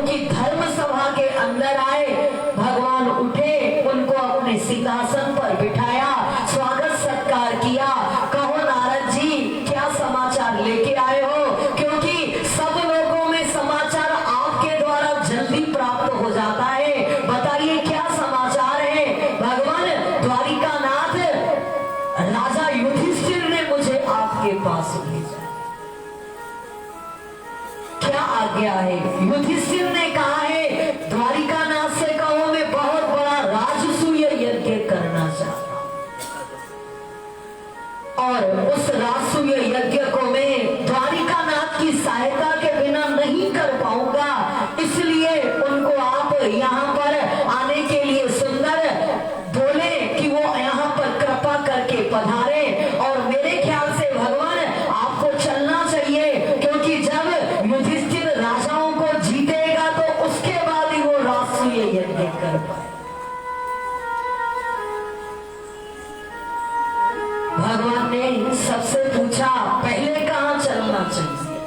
उनकी धर्म सभा के अंदर आए, भगवान उठे, उनको अपने सिंहासन पर बिठाया, स्वागत सत्कार किया। कहो नारद जी क्या समाचार लेके आए हो, क्योंकि सब लोगों में समाचार आपके द्वारा जल्दी प्राप्त हो जाता है, बताइए क्या समाचार है। भगवान द्वारिकानाथ राजा युधिष्ठिर ने मुझे आपके पास भेजा, क्या आज्ञा है। युधिष्ठिर ने कहा है द्वारिकानाथ से कहो मैं बहुत बड़ा राजसूय यज्ञ करना चाहता हूं, और उस राजसूय यज्ञ को मैं द्वारिकानाथ की सहायता के बिना नहीं कर पाऊंगा, इसलिए उनको आप यहाँ पर आने के लिए सुंदर बोले कि वो यहाँ पर कृपा करके पधारे। और मेरे ख्याल से भगवान आपको चलना चाहिए, क्योंकि जब युधिष्ठिर राजाओं को जीतेगा तो उसके बाद ही वो राष्ट्रीय यज्ञ कर पाए। भगवान ने सबसे पूछा पहले कहां चलना चाहिए,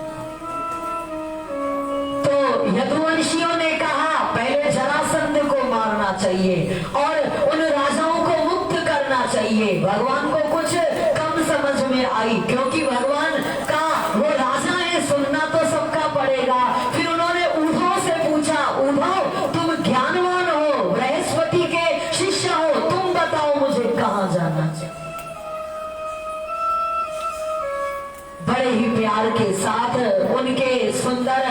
तो यदुवंशियों ने कहा पहले जरासंध को मारना चाहिए और उन राजाओं को मुक्त करना चाहिए। भगवान को कुछ कम समझ में आई, क्योंकि भगवान का वो राजा है, सुनना तो सबका पड़ेगा। फिर उन्होंने उद्धव से पूछा, उद्धव तुम ज्ञानवान हो, बृहस्पति के शिष्य हो, तुम बताओ मुझे कहां जाना चाहिए। बड़े ही प्यार के साथ उनके सुंदर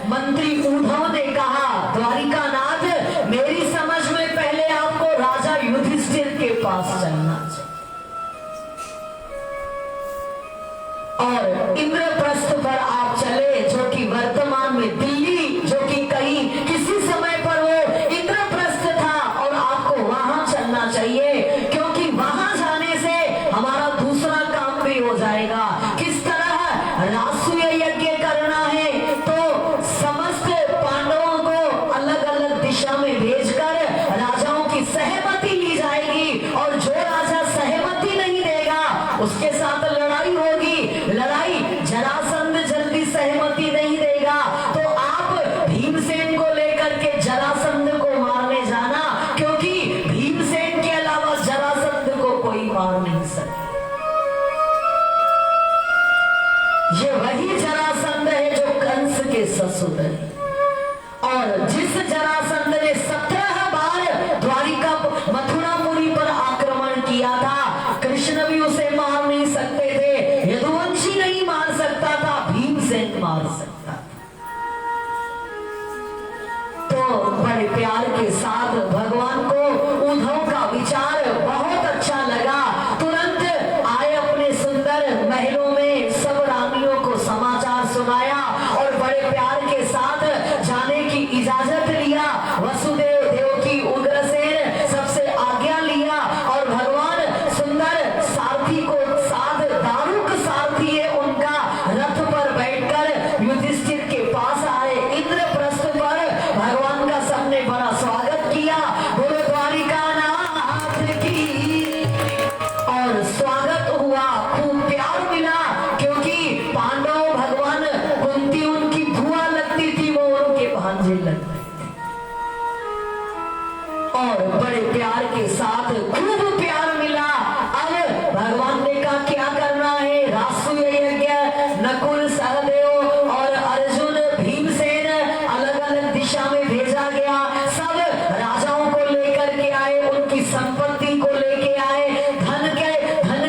मंत्री उद्धव ने कहा द्वारिकानाथ मेरी समझ में पहले आपको राजा युधिष्ठिर के पास चलना चाहिए और इंद्रप्रस्थ पर आप चले, जो कि वर्तमान में दिल्ली, जो कि कहीं किसी समय पर वो इंद्रप्रस्थ था, और आपको वहां चलना चाहिए, क्योंकि वहां जाने से हमारा दूसरा काम भी हो जाएगा। किस तरह राष्ट्रीय यज्ञ करना है, तो समस्त पांडवों को अलग अलग दिशा में भेजकर राजाओं की सहमति ली जाएगी, और जो राजा सहमति नहीं देगा उसके साथ लड़ाई होगी। लड़ाई जरासंध जल्दी सहमति नहीं देगा, तो आप भीमसेन को लेकर के जरासंध को मारने जाना, क्योंकि भीमसेन के अलावा जरासंध को कोई मार नहीं सकता। ये वही जरासंध है जो कंस के ससुर है, और जिस जरासंध ने 17 बार द्वारिका मथुरापुरी पर आक्रमण किया था, कृष्ण भी उसे मार नहीं सकते थे, यदुवंशी नहीं मार सकता था, भीमसेन मार सकता था। तो बड़े प्यार के साथ भगवान को उद्धव का विचार बहुत अच्छा लगा। तुरंत आए अपने सुंदर महलों में, सब रानियों को समाचार सुनाया और बड़े प्यार के साथ जाने की इजाजत लिया। वसुदेव देवकी उग्रसेन सबसे आज्ञा लिया, और भगवान सुंदर सारथी को साथ, दारुक सारथी है उनका, रथ पर बैठकर युधिष्ठिर के पास आए। इंद्रप्रस्थ पर भगवान का सबने बड़ा स्वागत किया, बोलो द्वारिकानाथ की, और स्वागत हुआ, खूब प्यार मिला, क्योंकि पांडव भगवान कुंती उनकी बुआ लगती थी, वो उनके भांजे लगते थे, और बड़े प्यार के साथ खूब प्यार मिला। अब भगवान ने कहा क्या करना है, राष्ट्रीय यज्ञ, नकुल सहदेव और अर्जुन भीमसेन अलग अलग दिशा में भेजा गया, सब राजाओं को लेकर के आए, उनकी संपत्ति को लेके आए, धन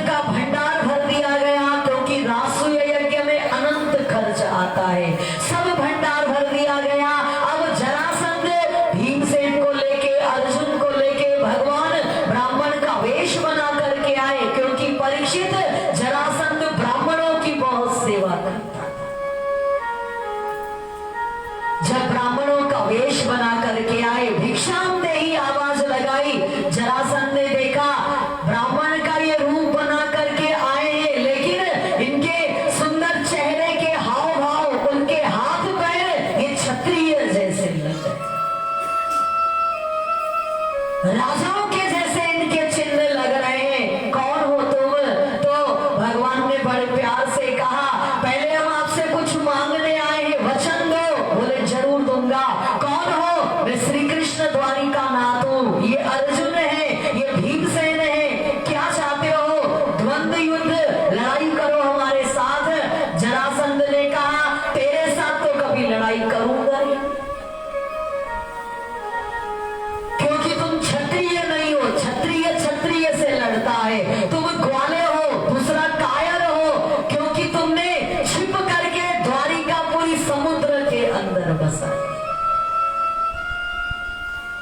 का भंडार भर दिया गया, क्योंकि राष्ट्रीय यज्ञ में अनंत खर्च आता है, सब भंडार भर दिया गया। अब जरासंध भीमसेन को लेके, अर्जुन को लेके भगवान ब्राह्मण का वेश बना करके आए, क्योंकि परीक्षित जरासंध ब्राह्मणों की बहुत सेवा करता था। जब ब्राह्मणों का वेश बना करके आए, भिक्षाम देही आवाज लगाई, जरासंध ने देखा ब्राह्मण का ये रूप बना करके आए हैं, लेकिन इनके सुंदर चेहरे के हाव भाव, उनके हाथ पैर ये क्षत्रिय जैसे लगे, राजाओं के जैसे इनके चिन्ह लग रहे हैं, कौन हो तुम? तो भगवान ने बड़े प्यार से कहा पहले हम आपसे कुछ मांगने आए हैं, वचन दो। बोले जरूर दूंगा। कौन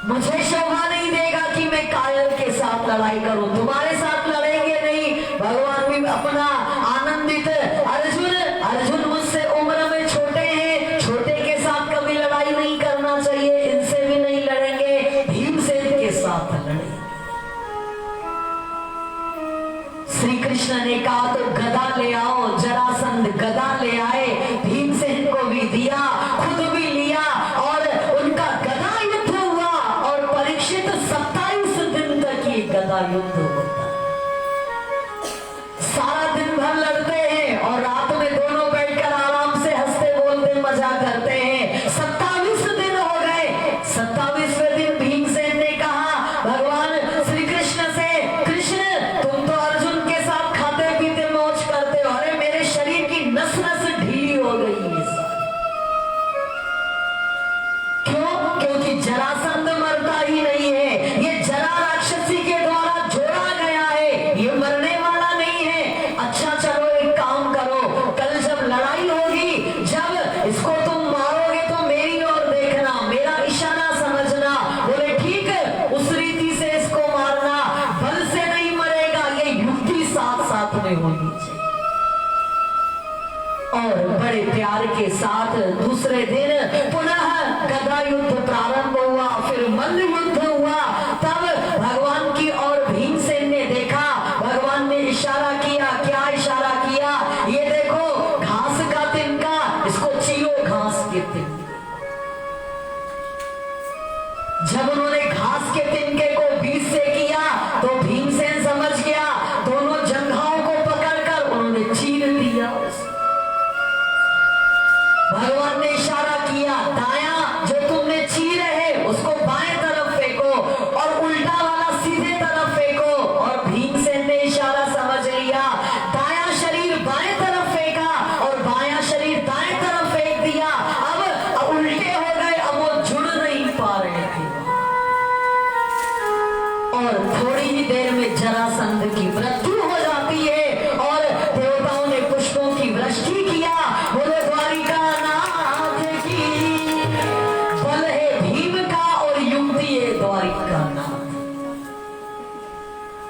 मुझे शोभा नहीं देगा कि मैं कायर के साथ लड़ाई करूं, तुम्हारे साथ लड़ेंगे नहीं। भगवान भी अपना आनंदित, अर्जुन मुझसे उम्र में छोटे हैं, छोटे के साथ कभी लड़ाई नहीं करना चाहिए, इनसे भी नहीं लड़ेंगे, भीमसेन के साथ लड़ेंगे। श्री कृष्ण ने कहा तो गदा ले आओ, जरासंध गदा ले आए, भीमसेन को भी दिया, खुद भी लिया और उनका गदा युद्ध हुआ। और परीक्षित 27 दिन तक ये गदा युद्ध होता, सारा दिन भर लड़ते हैं और रात में दोनों बैठकर आराम से हंसते बोलते मजा करते हैं। 27 दिन हो गए। 27वें दिन भीमसेन ने कहा भगवान श्री कृष्ण से, कृष्ण तुम तो अर्जुन के साथ खाते पीते मौज करते हो, अरे मेरे शरीर की नस नस ढीली हो गई है। क्यों? क्योंकि जरासंध मरता ही नहीं है, ये जरा राक्षसी के द्वारा जोड़ा गया है, ये मरने वाला नहीं है। अच्छा चलो एक काम करो, कल जब लड़ाई होगी, जब इसको तुम मारोगे तो मेरी ओर देखना, मेरा इशारा समझना। बोले ठीक है, उस रीति से इसको मारना, बल से नहीं मरेगा, ये युक्ति साथ साथ में होनी चाहिए। और बड़े प्यार के साथ दूसरे दिन पुनः गदा युद्ध प्रारंभ हुआ, फिर मल्ल युद्ध हुआ। तब भगवान की ओर भीमसेन ने देखा, भगवान ने इशारा किया। क्या इशारा किया? ये देखो घास का तिनका, इसको चीरो घास के तिनके। जब उन्होंने घास के तिनके को बीच से किया तो भीमसेन समझ गया, दोनों जंघाओं को पकड़कर उन्होंने चीर दिया। भगवान ने इशारा किया, दायां जो तुमने चीरे है उसको बाएं तरफ फेंको और उल्टा वाला सीधे तरफ फेंको। और भीमसेन ने इशारा समझ लिया, दायां शरीर बाएं तरफ फेंका और बायां शरीर दाएं तरफ फेंक दिया। अब उल्टे हो गए, अब वो जुड़ नहीं पा रहे थे। और थोड़ी ही देर में जरासंध की मृत्यु हो जाती है और देवताओं ने पुष्पों की वृष्टि किया। बोले द्वारिका नाथ की, बल है भीम का और युक्ति है द्वारिका नाथ।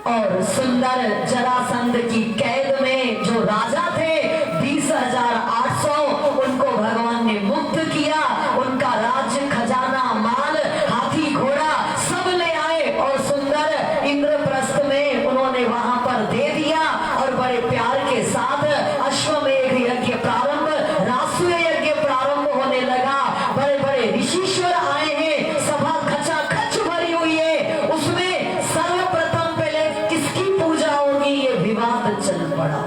और सुंदर जरासंध की कैद में जो राजा थे 20,800, उनको भगवान ने मुक्त किया। उनका राज्य, खजाना, माल, हाथी, घोड़ा सब ले आए और सुंदर इंद्रप्रस्थ में उन्होंने वहां पर दे दिया। और बड़े प्यार के साथ अश्वमेध यज्ञ प्रारंभ, राष्ट्रीय यज्ञ प्रारंभ होने लगा। बड़े बड़े ऋषिश्वर आए हैं, सभा खचाखच भरी हुई है। उसमें सर्वप्रथम पहले किसकी पूजा होगी ये विवाद चल पड़ा।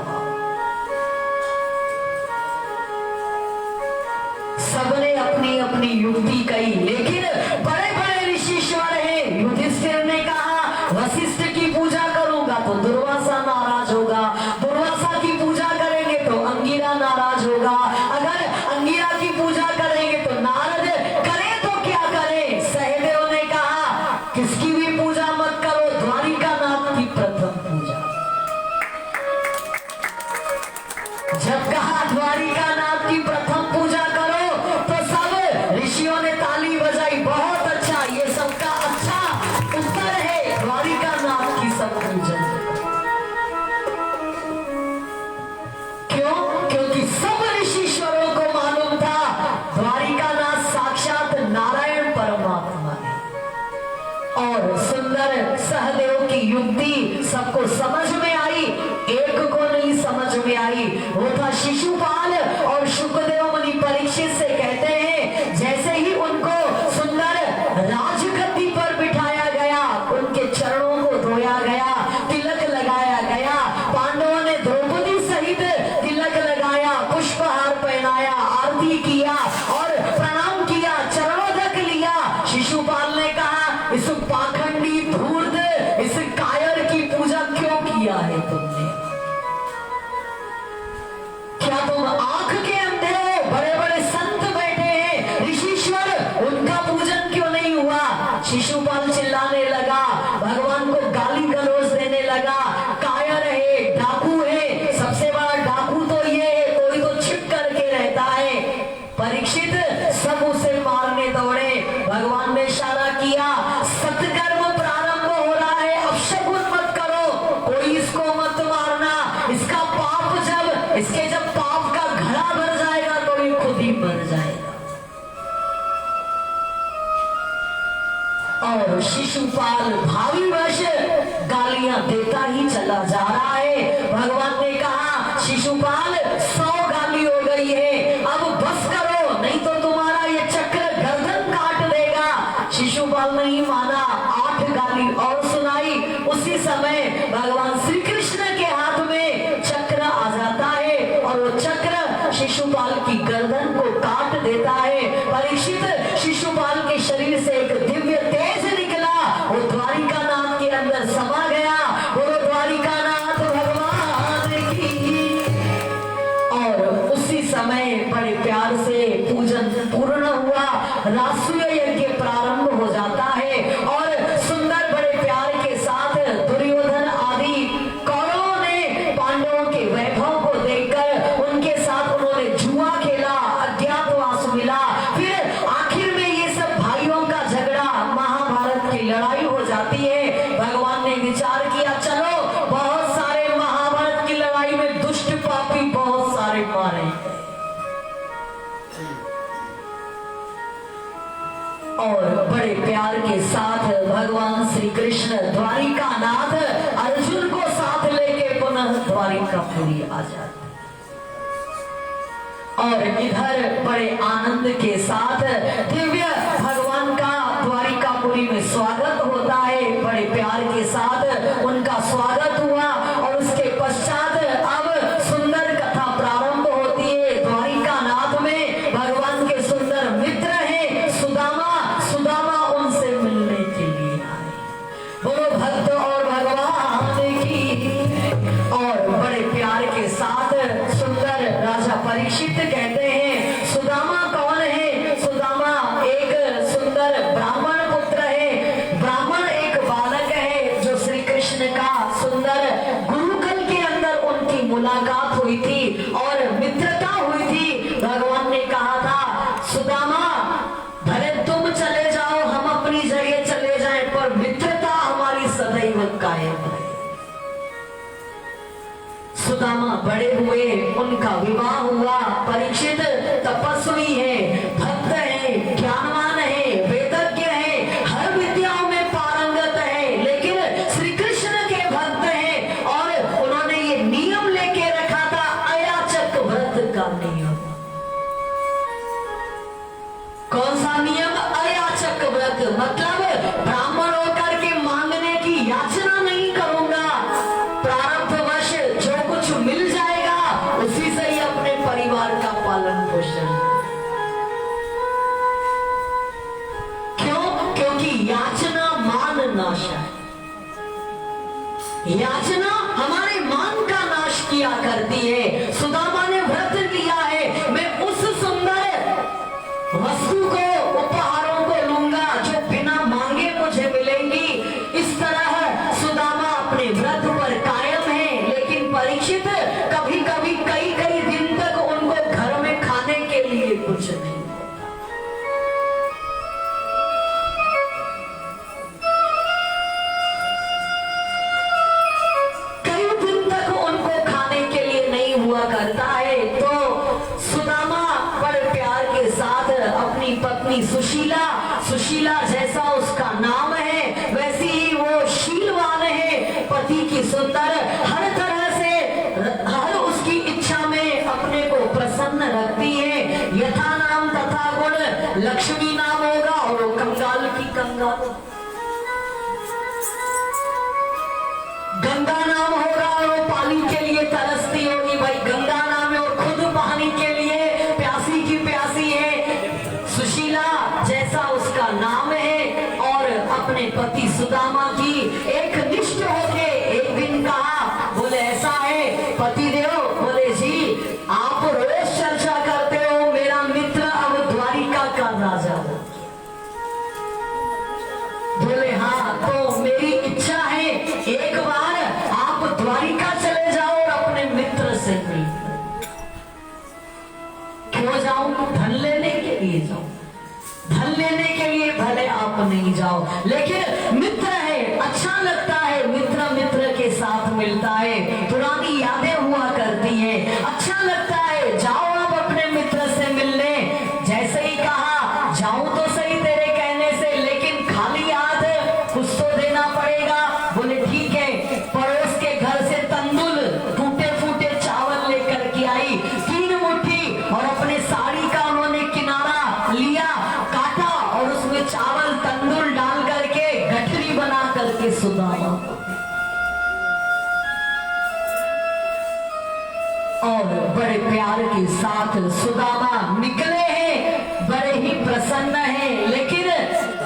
सबने अपनी अपनी युक्ति कही, लेकिन बड़े बड़े ऋषिश्वर हैं। युधिष्ठिर ने कहा वशिष्ठ की पूजा करूंगा तो दुर्वासा नाराज होगा, दुर्वासा की पूजा करेंगे तो अंगिरा नाराज होगा, अगर अंगिरा की पूजा करेंगे तो नारद, करें तो क्या करें। सहदेव ने कहा किसकी भी पूजा मत करो, द्वारिका नाथ की प्रथम पूजा। जब कहा द्वारिका नाथ की प्रथम पूजा करो तो सब ऋषियों ने ताली बजाई, बहुत अच्छा, ये सबका अच्छा उत्तर है, द्वारिका नाथ की सब पूजा। क्यों? क्योंकि सब ऋषिश्वरों को मालूम था द्वारिका नाथ साक्षात नारायण परमात्मा है। और सुंदर सहदेव की युक्ति सबको समझ में आई, एक को नहीं समझ में आई, वो था शिशुपाल। और शुकदेव मुनि परीक्षित से कहते हैं जैसे ही उनको सुंदर राजगद्दी पर बिठाया गया, उनके चरणों को धोया गया, तिलक लगाया गया, पांडवों ने द्रौपदी सहित तिलक लगाया, पुष्पहार पहनाया, आरती किया और प्रणाम किया, चरणोदक लिया। शिशुपाल ने कहा इस पाखंडी धूर्त, इस कायर की पूजा क्यों किया है तुमने? क्या तुम आंख के अंधे हो? बड़े बड़े संत बैठे हैं, ऋषिश्वर, उनका पूजन क्यों नहीं हुआ? शिशुपाल चिल्लाने लगा, भगवान को गाली गलौज देने लगा, कायर है, डाकू है, सबसे बड़ा डाकू तो ये है, कोई तो छिप करके रहता है। परीक्षित सब उसे मारने दौड़े। भगवान ने इशारा और शिशुपाल भावीवश गालियां देता ही चला जा रहा है। भगवान ने कहा शिशुपाल 100 गाली हो गई है, अब बस करो नहीं तो तुम्हारा ये चक्र गर्दन काट देगा। शिशुपाल नहीं माना, 8 गाली और सुनाई। उसी समय भगवान श्री कृष्ण के हाथ में चक्र आ जाता है और वो चक्र शिशुपाल की गर्दन को काट देता है। परीक्षित, शिशुपाल के शरीर से एक दिव्य तेज निकला, वो द्वारिका नाथ के अंदर समा गया। वो द्वारिका नाथ भगवान की। और उसी समय बड़े प्यार से पूजन पूर्ण हुआ, राष्ट्रीय यज्ञ प्रारंभ हो जाता है और सुंदर बड़े प्यार के साथ दुर्योधन आदि कौरवों ने पांडवों के वैभव को देखकर उनके साथ उन्होंने जुआ खेला, अज्ञातवास मिला। फिर आखिर में ये सब भाइयों का झगड़ा, महाभारत की लड़ाई हो जाती है। भगवान ने विचार किया चलो बहुत सारे महाभारत की लड़ाई में दुष्ट पापी बहुत सारे मारे और बड़े प्यार के साथ भगवान श्री कृष्ण द्वारिका नाथ अर्जुन को साथ लेके पुनः द्वारिकापुरी आ जाते और इधर बड़े आनंद के साथ दिव्य भगवान का द्वारिकापुरी में स्वागत होता है। बड़े प्यार के साथ उनका स्वागत हुआ और उसके पश्चात अब सुंदर कथा प्रारंभ होती है। द्वारिका नाथ में भगवान के सुंदर मित्र हैं सुदामा। सुदामा उनसे मिलने के लिए आए। बोलो भक्त और भगवान की। और बड़े प्यार के साथ सुंदर राजा परीक्षित कहते हैं सुदामा कौन है? सुदामा एक सुंदर ब्राह्मण पुत्र है। ब्राह्मण एक बालक है जो श्री कृष्ण का सुंदर गुरुकुल के अंदर उनकी मुलाकात हुई थी और मित्रता हुई थी। भगवान ने कहा था सुदामा भले तुम चले जाओ, हम अपनी जगह चले जाएं, पर मित्रता हमारी सदैव कायम है। सुदामा बड़े हुए, उनका विवाह हुआ। परीक्षित तपस्वी है, भक्त है, ज्ञानवान है, वेदज्ञ है, हर विद्याओं में पारंगत है, लेकिन श्री कृष्ण के भक्त हैं और उन्होंने ये नियम लेके रखा था अयाचक व्रत का नियम। कौन सा नियम? अयाचक व्रत। मतलब ब्राह्मण होकर के मांगने की याचना नहीं करूंगा, प्रारब्धवश जो कुछ मिल जाएगा उसी से ही अपने परिवार का पालन पोषण। क्यों? क्योंकि याचना मान नाश है। याचना हमारे मान का नाश किया करती है। सुदामा ने व्रत लिया है, मैं उस सुंदर वस्तु को, उपहारों को लूंगा जो बिना मांगे मुझे मिलेंगी। इस तरह सुदामा अपने व्रत पर कायम है। लेकिन परीक्षित कभी कभी कई कई दिन तक उनको घर में खाने के लिए कुछ नहीं। कई दिन तक उनको खाने के लिए नहीं हुआ करता है। तो सुदामा बड़े प्यार के साथ अपनी पत्नी सुशीला, सुशीला जैसा उसका नाम है वैसी ही वो शीलवान है, पति की सुंदर, हर तरह से हर उसकी इच्छा में अपने को प्रसन्न रखती है। यथा नाम तथा गुण, लक्ष्मी नाम होगा और वो कंगाल की कंगाल, गंगा नाम होगा और वो पानी के लिए तरसती होगी। भाई गंगा नाम है और खुद पानी के लिए प्यासी की प्यासी है। सुशीला जैसा उसका नाम है और अपने पति सुदामा की एक निष्ठ होके एक दिन कहा, बोले ऐसा है पति देव, बोले जी आप रोज चर्चा करते हो मेरा मित्र अब द्वारिका का राजा हो। बोले हाँ, तो मेरी इच्छा है एक बार आप द्वारिका चले जाओ और अपने मित्र से मिल। क्यों जाऊं? धन लेने के लिए जाऊं। धन लेने के लिए भले आप नहीं जाओ, लेकिन मित्र है, अच्छा लगता है, मित्र मित्र के साथ मिलता है, पुरानी यादें हुआ करती हैं, अच्छा लगता है। जाओ आप अपने मित्र से मिलने। जैसे ही कहा जाऊं तो सही तेरे कहने से, लेकिन खाली हाथ बड़े प्यार के साथ सुदामा निकले हैं, बड़े ही प्रसन्न हैं, लेकिन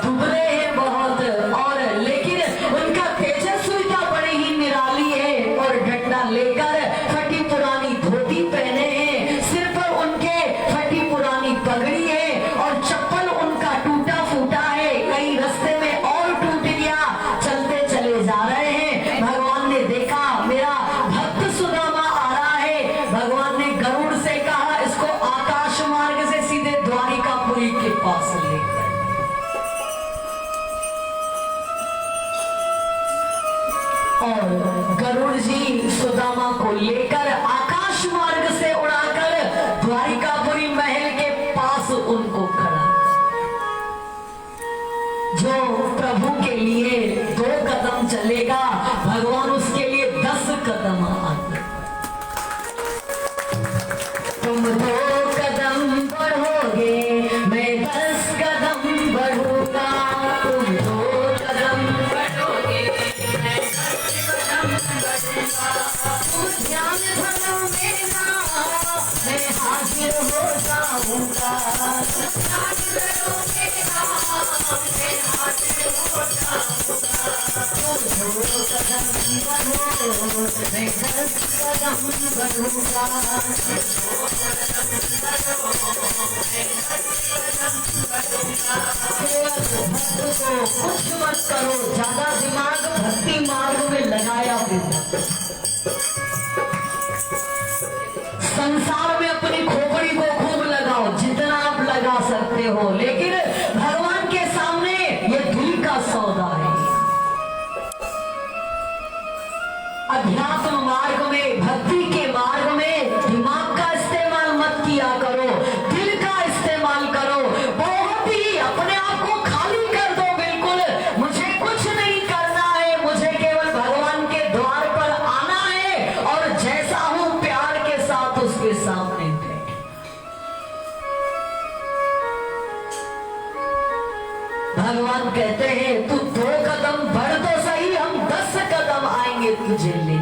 दुबले हैं बहुत, और लेकिन उनका तेजस्विता बड़ी ही निराली है। और डंडा लेकर फटी पुरानी धोती पहने हैं, सिर पर उनके फटी पुरानी पगड़ी है, और चप्पल उनका टूटा फूटा है, कहीं रास्ते में और टूट गया, चलते चले जा रहे हैं। भगवान ने देखा मेरा भक्त सुदामा आ रहा है, भगवान ने गरुड़ से कहा इसको आकाश मार्ग से सीधे द्वारिकापुरी के पास लेकर। और गरुड़ जी सुदामा को लेकर आकाश मार्ग से उड़ाकर द्वारिकापुरी महल के पास उनको खड़ा। जो प्रभु के लिए 2 कदम चलेगा, भगवान उसके लिए 10 कदम आगे। तुम 2 कदम बढ़ोगे, मैं 10 कदम बढ़ूंगा। तुम 2 कदम बढ़ोगे, मैं 10 कदम बढ़ूंगा। तुम ध्यान धरो मेरा, मैं हाजिर हो जाऊंगा। ध्यान धरो मेरा, मैं हाजिर हो जाऊंगा। तुम 2 कदम बढ़ो, मैं 10 कदम बढ़ूंगा। कुछ मत करो, ज्यादा दिमाग भक्ति मार्ग में लगाया हुआ। संसार में अपनी खोपड़ी को खूब लगाओ, जितना आप लगा सकते हो, लेकिन भगवान के सामने ये दिल का सौदा है। अध्यात्म मार्ग में, भक्ति के मार्ग में दिमाग का इस्तेमाल मत किया करो, दिल का इस्तेमाल करो। बहुत ही अपने आप को खाली कर दो, बिल्कुल मुझे कुछ नहीं करना है, मुझे केवल भगवान के द्वार पर आना है, और जैसा हूं प्यार के साथ उसके सामने बैठ। भगवान कहते हैं तू 2 कदम बढ़ तो सही, हम 10 कदम आएंगे तुझे ले।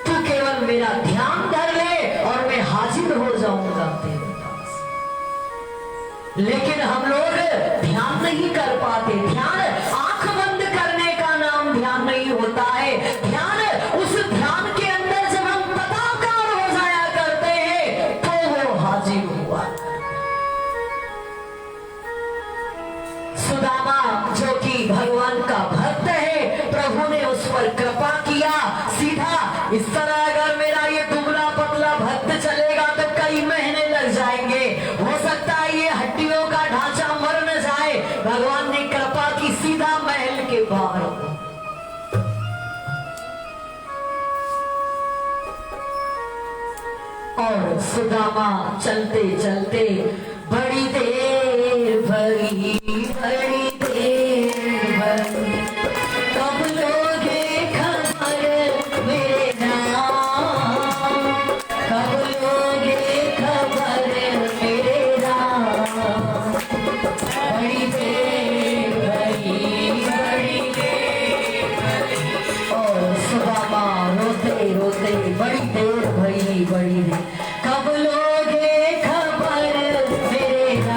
तू केवल मेरा ध्यान धर ले और मैं हाजिर हो जाऊंगा तेरे पास। लेकिन हम लोग ध्यान नहीं कर पाते। ध्यान आंख बंद करने का नाम ध्यान नहीं होता है। ध्यान उस ध्यान के अंदर जब हम तदाकार हो जाया करते हैं तो वो हाजिर हुआ। सुदामा जो कि भगवान का भक्त है, प्रभु ने उस पर कृपा किया। सीधा इस तरह अगर मेरा ये दुबला पतला भक्त चलेगा तो कई महीने लग जाएंगे, हो सकता है ये हड्डियों का ढांचा मर न जाए। भगवान ने कृपा की, सीधा महल के बाहर। और सुदामा चलते चलते बड़ी देर भरी, बड़ी देर भरी, कब लोगे खबर मेरे नाम, कब लोगे खबर मेरे नाम। बड़ी देर भरी, बड़ी देर भरी, और सुदामा रोते रोते बड़ी देर भरी, बड़ी देर, कब लोगे खबर मेरे नाम।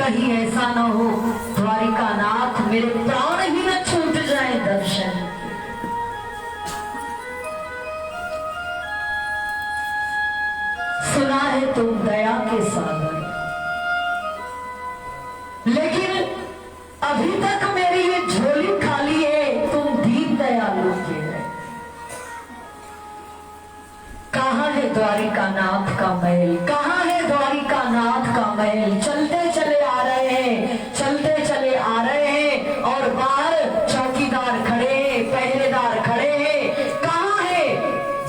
कहीं ऐसा न हो द्वारिका नाथ मेरे प्राण ही न छूट जाए दर्शन। सुना है तुम दया के सागर, लेकिन अभी तक मेरी ये झोली खाली है, तुम दीन दयालु के हैं। कहाँ है द्वारिका नाथ का महल, कहाँ है द्वारिका नाथ का महल। चलते चले आ रहे हैं, चलते चले आ रहे हैं और बाहर चौकीदार खड़े हैं, पहरेदार खड़े हैं। कहाँ है?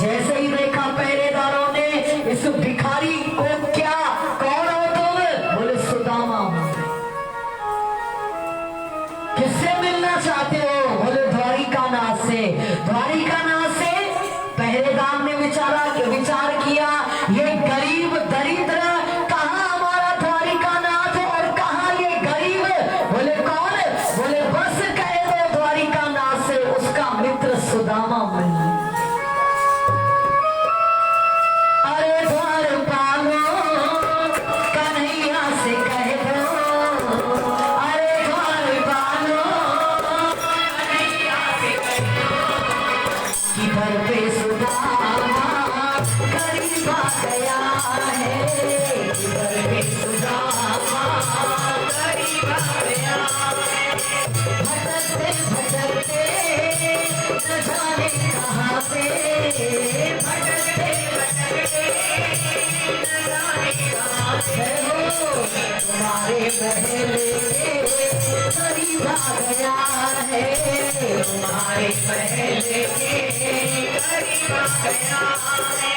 जैसे ही देखा पहरेदारों ने इस भिखारी को, क्या कौन हो तुम? बोले सुदामा हूं। किससे मिलना चाहते हो? बोले द्वारिका नाथ से। द्वारिका नाथ से? पहरेदार ने विचार किया, ये गरीब दरिद्र, कहाँ हमारा द्वारिका नाथ और कहाँ ये गरीब? बोले कौन? बोले बस कह दो द्वारिका नाथ से उसका मित्र सुदामा बनी। अरे द्वारपालो कन्हैया से कह दो, अरे द्वारपालो कन्हैया से कह दो कि घर पे सुदामा गरीब आ गया है, घर पे सुदामा गरीब आ गया है। भटकते भटकते न जाने कहाँ से, भटकते भटकते न जाने कहाँ से हो तुम्हारे महल के गरीब आ गया है, तुम्हारे महल के गरीब आ गया है।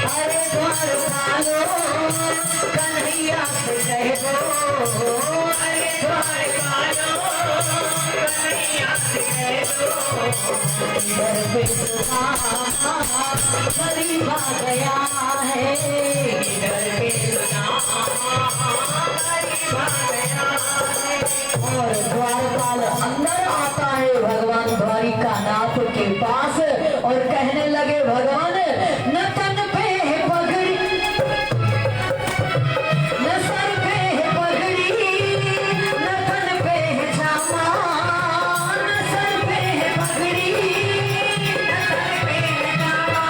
अरे द्वारपालो कन्हैया से कह दो, अरे द्वारपालो कन्हैया से कह दो घर पे सुदामा गरीब आ गया है, घर पे सुदामा गरीब आ गया है। और द्वारपाल अंदर आता है भगवान द्वारिका नाथ के पास और कहने लगे, भगवान न तन पे है पगड़ी, न सर पे है पगड़ी, न तन पे है जामा, न सर पे है पगड़ी, न तन पे है जामा।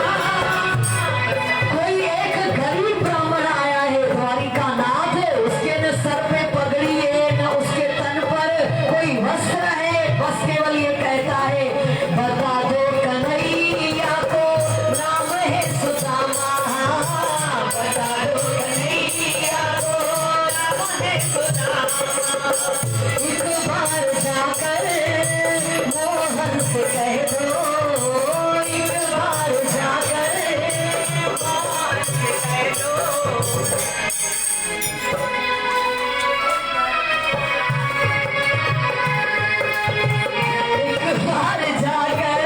कोई एक गरीब ब्राह्मण आया है द्वारिका नाथ, उसके न सर पे पगड़ी है न उसके तन पर कोई वस्त्र है, बस केवल ये कहता है, बता दो कन्हैया को नाम है सुदामा, बता दो कन्हैया को नाम है सुदामा। एक बार जाकर मोहन से कह दो, एक बार जाकर मोहन से कह दो। एक बार जाकर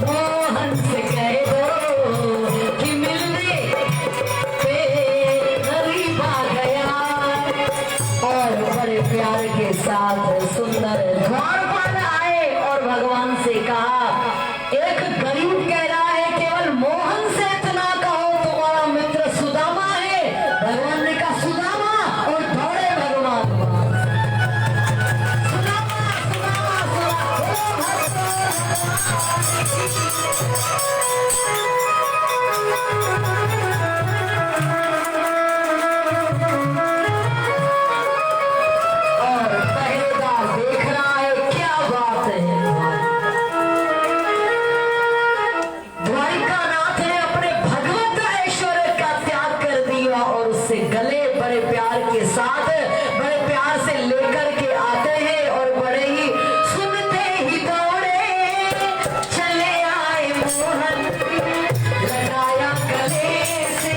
मोहन से कह दो कि मिलने पे गरीब आ गया। और बड़े प्यार के साथ सुंदर द्वारपाल आए और भगवान से कहा, एक गरीब कह रहा है केवल मोहन से इतना कहो तुम्हारा मित्र सुदामा है। भगवान ने कहा सुदामा, और दौड़े भगवान सुदामा सुदामा और पहरेदार देख रहा है क्या बात है। द्वारिका नाथ ने अपने भगवत ऐश्वर्य का त्याग कर दिया और उससे गले बड़े प्यार के साथ, बड़े प्यार से लेकर के आते हैं और बड़े ही सुनते ही दौड़े चले आए मोहन, लगाया गले से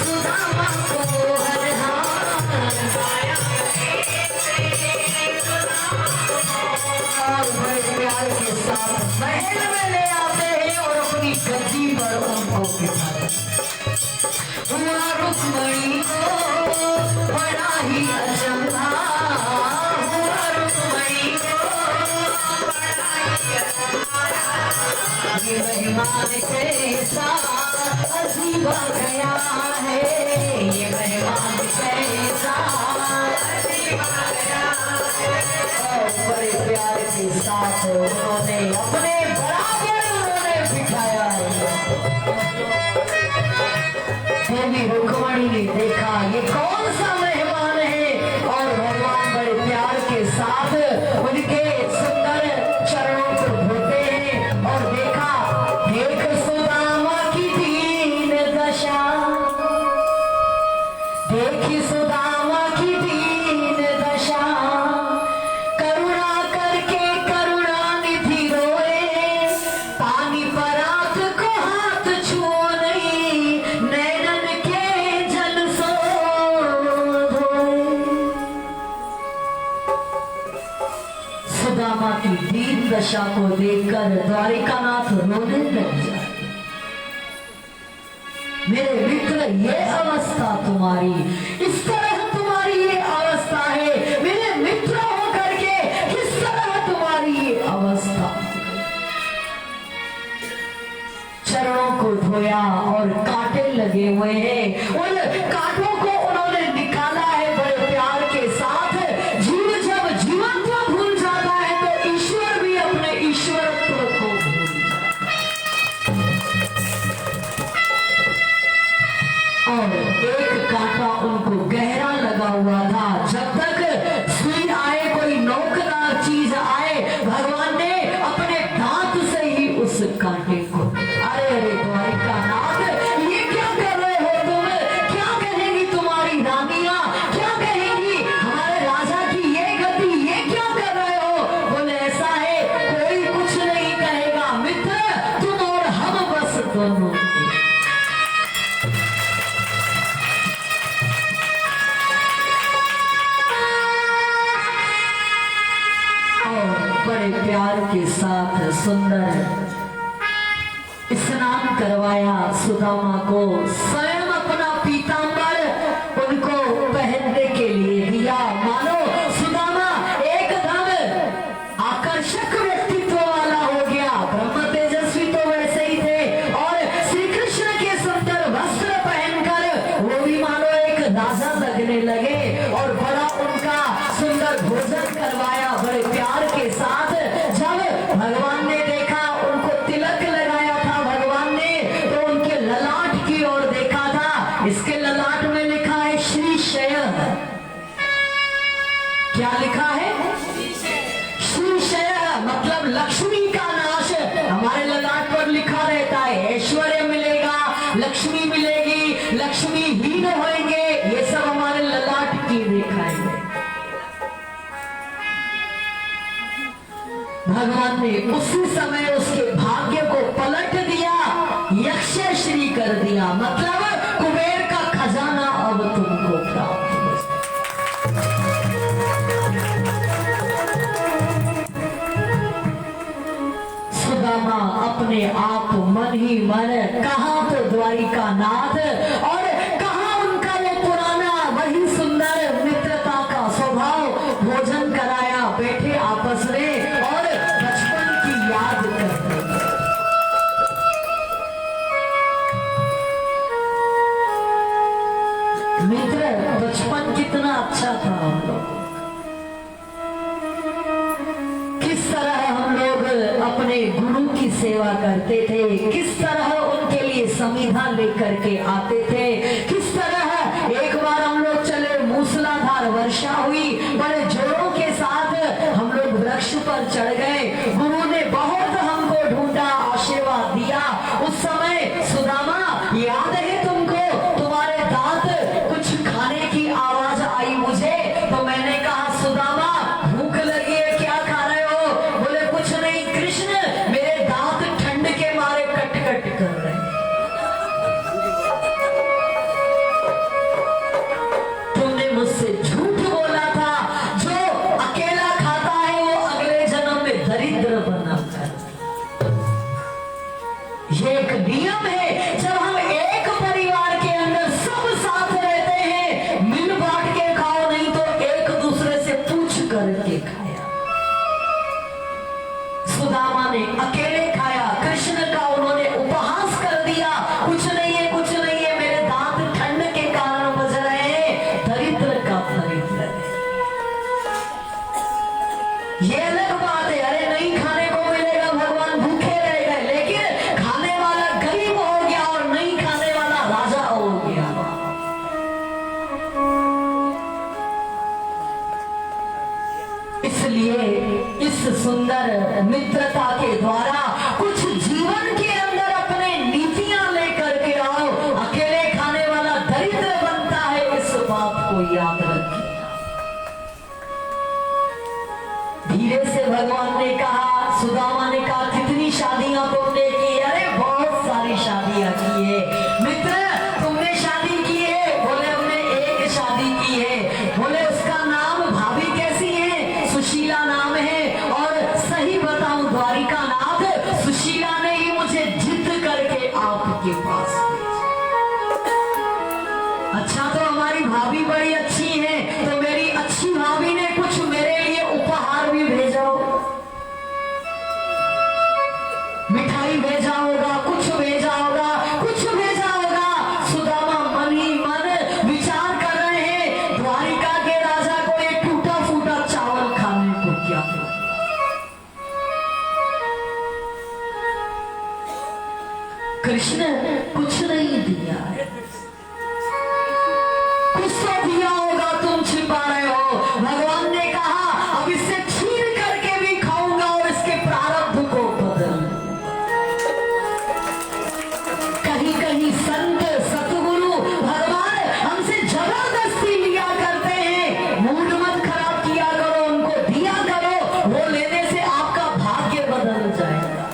सुदामा को हर हाथ, लगाया गले से सुदामा को, और बड़े प्यार के साथ महल में ले आते हैं और अपनी गद्दी पर उनको बिठाते हैं। हुआ रुक्मणी को बड़ा ही अचंभा, हुआ रुक्मणी को बड़ा ही अचंभा, ये मेहमान कैसा अजीब आ गया है, ये मेहमान कैसा साथ उन्होंने अपने बराबर उन्होंने बिठाया है। देवी रुक्मणी ने देखा ये कौन सा मेहमान है, और भगवान बड़े प्यार के साथ उनके सुंदर चरणों को धोते हैं। और देखा, देख सुदामा की दीन दशा, देखी सुदामा की दीन दशा, करुणा करके करुणा निधि रोए, पानी परात को हाथ छुओ नहीं, नैनन के जल सो धोए। सुदामा की दीन दशा को देखकर द्वारिकानाथ रोने लग जाए। मेरे मित्र, ये अवस्था तुम्हारी, इस तरह तुम्हारी ये अवस्था है। मेरे मित्र होकर के किस तरह तुम्हारी ये अवस्था। चरणों को धोया और कांटे लगे हुए हैं, उन कांटों को उन्होंने निकाला है बड़े प्यार के साथ। जीव जब जीवत्व भूल जाता है तो ईश्वर भी अपने ईश्वरत्व को भूल जाता है। और एक कांटा उनको गहरा लगा हुआ था। जब तक सुई आए, कोई नोकदार चीज आए, भगवान ने अपने दांत से ही उस कांटे को, अरे अरे द्वारिकानाथ, ये क्या कर रहे हो तुम? क्या कहेंगी तुम्हारी रानियां, क्या कहेंगी हमारे राजा की ये गति, ये क्या कर रहे हो? बोले ऐसा है, कोई कुछ नहीं कहेगा मित्र, तुम और हम बस दोनों। बड़े प्यार के साथ सुंदर स्नान करवाया सुदामा को, स्वयं अपना पीतांबर उनको पहनने के लिए दिया। मानो सुदामा एकदम आकर्षक व्यक्तित्व वाला हो गया। ब्रह्म तेजस्वी तो वैसे ही थे, और श्री कृष्ण के सुंदर वस्त्र पहनकर वो भी मानो एक राजा लगने लगे। और बड़ा उनका सुंदर भोजन करवाया बड़े प्यार के साथ। जब भगवान ने देखा, उनको तिलक लगाया था भगवान ने, तो उनके ललाट की ओर देखा था। इसके ललाट में लिखा है श्रीशय। क्या लिखा है? श्रीशय मतलब लक्ष्मी का नाश। हमारे ललाट पर लिखा रहता है ऐश्वर्य मिलेगा, लक्ष्मी मिलेगी, लक्ष्मी हीन होंगे, ये सब हमारे ललाट की रेखा है। भगवान ने उसी समय उसके भाग्य को पलट दिया, यक्षश्री कर दिया। मतलब कुबेर का खजाना अब तुमको प्राप्त हो। सुदामा अपने आप मन ही मन, कहाँ तो द्वारिकानाथ और कहाँ उनका वो पुराना वही सुंदर मित्रता का स्वभाव। भोजन कराया, बैठे आपस में और बचपन की याद करते। मित्र, बचपन कितना अच्छा था हम लोग। किस तरह हम लोग अपने गुरु की सेवा करते थे, किस तरह उनके लिए संविधान लेकर के आते थे, किस तरह एक बार हम लोग चले, मूसलाधार वर्षा हुई, बड़े जोरों के साथ हम लोग वृक्ष पर चढ़ गए। गुरु ने बहुत हमको ढूंढा, आशीर्वाद दिया। उस समय सुदामा, याद है तुमको, तुम्हारे दांत कुछ खाने की आवाज आई मुझे, तो मैंने कहा सुदामा भूख लगी है, क्या खा रहे हो? बोले कुछ नहीं कृष्ण, मेरे दांत ठंड के मारे कट कट कर रहे हैं। तुमने मुझसे झूठ बोला था, जो अकेला खाता है वो अगले जन्म में दरिद्र बनता है। ये एक नियम है। जब हम एक परिवार के अंदर सब साथ रहते हैं, मिल बांट के खाओ, नहीं तो एक दूसरे से पूछ करके खाया। सुदामा ने अकेले खाया, कृष्ण का उन्होंने उपहास कर दिया, कुछ नहीं है, कुछ नहीं है, मेरे दांत ठंड के कारण बज रहे हैं। दरिद्र का दरिद्र है, ये अलग बात है। अरे नहीं इसलिए इस सुंदर मित्रता के द्वारा कुछ जीवन के अंदर अपने नीतियां लेकर के आओ। अकेले खाने वाला दरिद्र बनता है, इस बात को याद रखिए। धीरे से भगवान ने कहा, सुदामा ने कहा, कितनी शादियां तुमने की? अरे बहुत सारी शादियां की है। मित्र, तुमने शादी की है? बोले हमने एक शादी की है। बोले उसका नाम भाभी कैसी है? सुशीला नाम है। और सही बताऊं द्वारिका नाथ, सुशीला ने ही मुझे जिद करके आपके पास भेजा। अच्छा, तो हमारी भाभी बड़ी अच्छी है, तो मेरी अच्छी भाभी ने कुछ मेरे लिए उपहार भी भेजा हो, मिठाई भेजा होगा, कुछ भेजा होगा, कुछ भेजा होगा। सुदामा मन ही मन विचार कर रहे हैं, द्वारिका के राजा को ये टूटा फूटा चावल खाने को क्या हो। कृष्ण कुछ नहीं दिया है, कुछ तो दिया होगा, तुम छिपा रहे हो। भगवान ने कहा, अब इससे छीन करके भी खाऊंगा और इसके प्रारब्ध को बदल। कहीं कहीं संत सतगुरु भगवान हमसे जबरदस्ती लिया करते हैं। मूड मत खराब किया करो, उनको दिया करो, वो लेने से आपका भाग्य बदल जाएगा।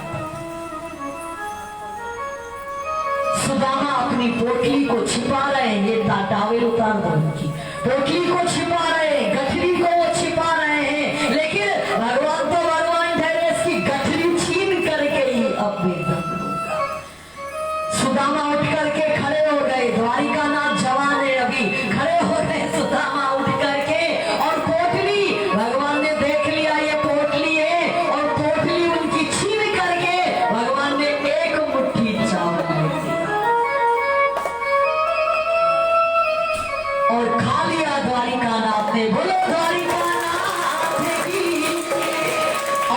सुदामा अपनी पोटली को छिपा रहे हैं, ये टावेल उतार दो उनकी, पोटली को छिपा रहे हैं, गठरी को वो छिपा रहे हैं। लेकिन भगवान तो भगवान ठहरे, इसकी गठरी छीन करके ही अब बेदम होगा। सुदामा उठ करके खड़े हो गए, द्वारिका नाथ जवान है, अभी खड़े हो गए सुदामा उठ करके। और पोटली भगवान ने देख लिया, ये पोटली है, और पोटली उनकी छीन करके भगवान ने एक मुट्ठी चावल ले लिया और खा लिया द्वारिका नाथ ने। बोलो द्वारिका नाथ की।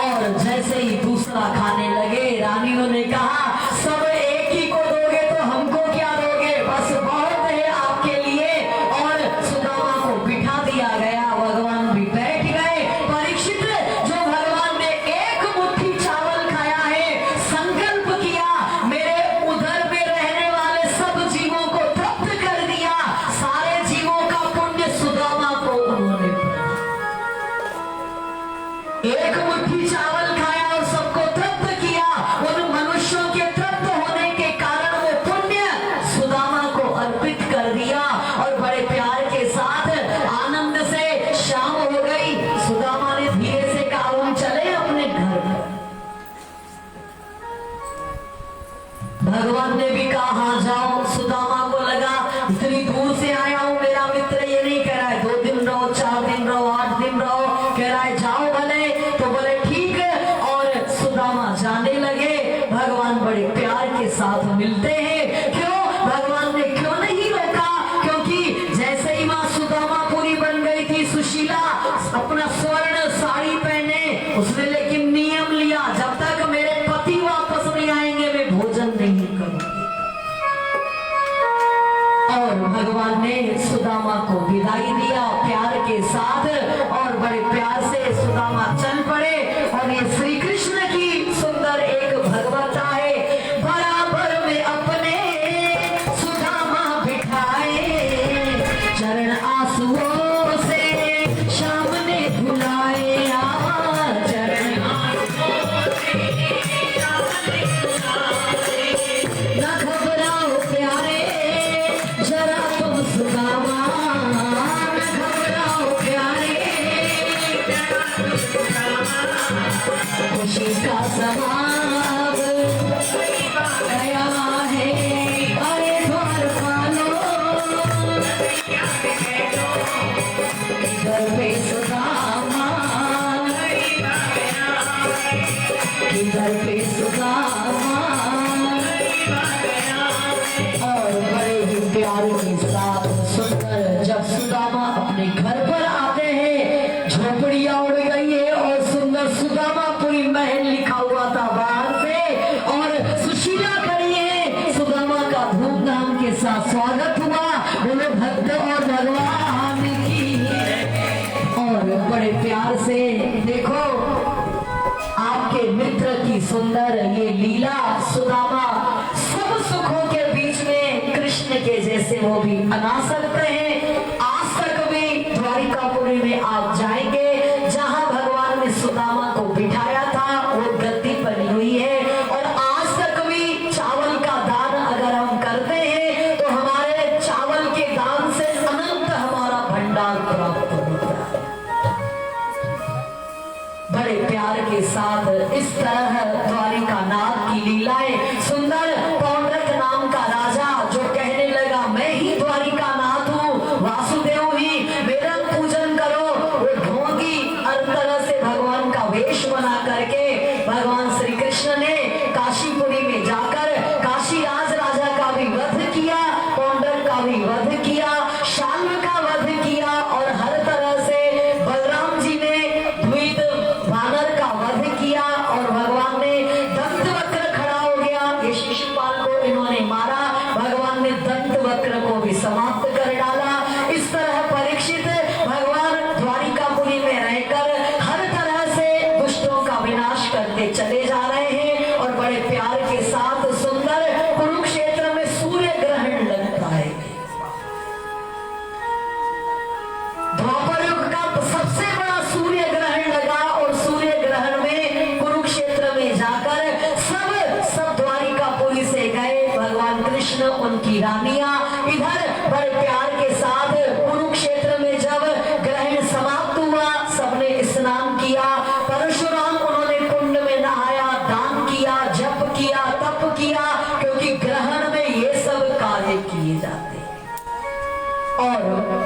और जैसे ही दूसरा खाने लगे, रानियों ने कहा, सब एक ही को दोगे तो हमको क्या दोगे, बस बहुत है आपके लिए। और सुदामा को बिठा दिया गया, भगवान भी बैठ गए। परीक्षित, जो भगवान ने एक मुट्ठी चावल खाया है, संकल्प किया, मेरे उधर में रहने वाले सब जीवों को तृप्त कर दिया। सारे जीवों का पुण्य सुदामा को उन्होंने, एक मुट्ठी चावल खाया और सबको तृप्त किया। उन मनुष्यों के तृप्त होने के कारण वो पुण्य सुदामा को अर्पित कर दिया। और बड़े प्यार के साथ आनंद से शाम हो गई। सुदामा ने धीरे से कहा, हम चले अपने घर। भगवान ने भी कहा, हाँ जाओ। सुदामा को लगा, इतनी दूर से आया हूं, मेरा मित्र ये नहीं कह रहा है 2 दिन रहो, 4 दिन रहो, 8 दिन रहो, कह रहा है जाओ भले। तो बोले ठीक है, और सुदामा जाने लगे। भगवान बड़े प्यार के साथ मिलते हैं। क्यों? भगवान ने क्यों नहीं रोका? क्योंकि जैसे ही मां सुदामापुरी बन गई थी, सुशीला अपना स्वर्ण साड़ी पहने, उसने लेकिन नियम लिया, जब तक मेरे पति वापस नहीं आएंगे मैं भोजन नहीं करूंगी। और भगवान ने सुदामा को विदाई दिया प्यार के साथ, और बड़े प्यार से सुदामा चल पड़े। और ये श्री कृष्ण की सुंदर एक भगवता है। बराबर में अपने सुदामा बिठाए, चरण आंसुओं से शाम ने धुलाए। चरण आंसुओं से शाम ने धुलाए। न घबराओ प्यारे, जरा तुम सुदामा, न घबराओ प्यारे, जरा तुम सुदामा। खुशी का समाग गया है, अरे द्वार पालो, घर पे सुदामा, घर पे सुदामा। और बड़े ही प्यार के साथ सुंदर जब सुदामा अपने घर पर आते हैं, झोपड़ियां उड़ गई है और सुंदर सुदामापुरी महल लिखा हुआ था बाहर से, और सुशीला खड़ी है। सुदामा का धूमधाम के साथ स्वागत हुआ। बोले भक्त और भगवान की। और बड़े प्यार से देखो आपके मित्र की सुंदर ये लीला। सुदामा सब सुखों के बीच में कृष्ण के जैसे वो भी अनासक्त हैं। आज तक भी द्वारिकापुरी में आप जाएंगे जहां भगवान ने सुदामा को बिठाया था वो गद्दी बनी हुई है। और आज तक भी चावल का दान अगर हम करते हैं तो हमारे चावल के दान से अनंत हमारा भंडार प्राप्त होता है। बड़े प्यार के साथ इस तरह द्वारिकानाथ की लीलाएं। सुंदर पौंड्रक नाम का राजा जो कहने लगा मैं ही द्वारिकानाथ हूँ, वासुदेव ही मेरा पूजन करो, वो ढोंगी हर तरह से भगवान का वेश बना करके भगवान श्री कृष्ण ने काशीपुरी में जाकर काशीराज राजा का भी वध किया, पौंड्रक का भी वध किया, शाल्व का वध किया और हर तरह से बलराम जी ने द्वित वानर का वध किया और भगवान ने दंत वक्र खड़ा हो गया। ये शिशुपाल को इन्होंने मारा, भगवान ने दंत वक्र को भी समाप्त कर डाला। इस तरह परीक्षित भगवान द्वारिकापुरी में रहकर हर तरह से दुष्टों का विनाश करते चले जा रहे हैं। और बड़े प्यार के साथ सुंदर कुरुक्षेत्र में सूर्य ग्रहण लगता है। द्वापर युग का सबसे बड़ा सूर्य ग्रहण लगा और सूर्य ग्रहण में कुरुक्षेत्र में जाकर सब द्वारिकापुरी से गए भगवान कृष्ण, उनकी रानियां। इधर बड़े प्यार के साथ कुरुक्षेत्र में जब ग्रहण समाप्त हुआ सबने स्नान किया, परशुराम उन्होंने कुंड में नहाया, दान किया, जप किया, तप किया, क्योंकि ग्रहण में ये सब कार्य किए जाते हैं। और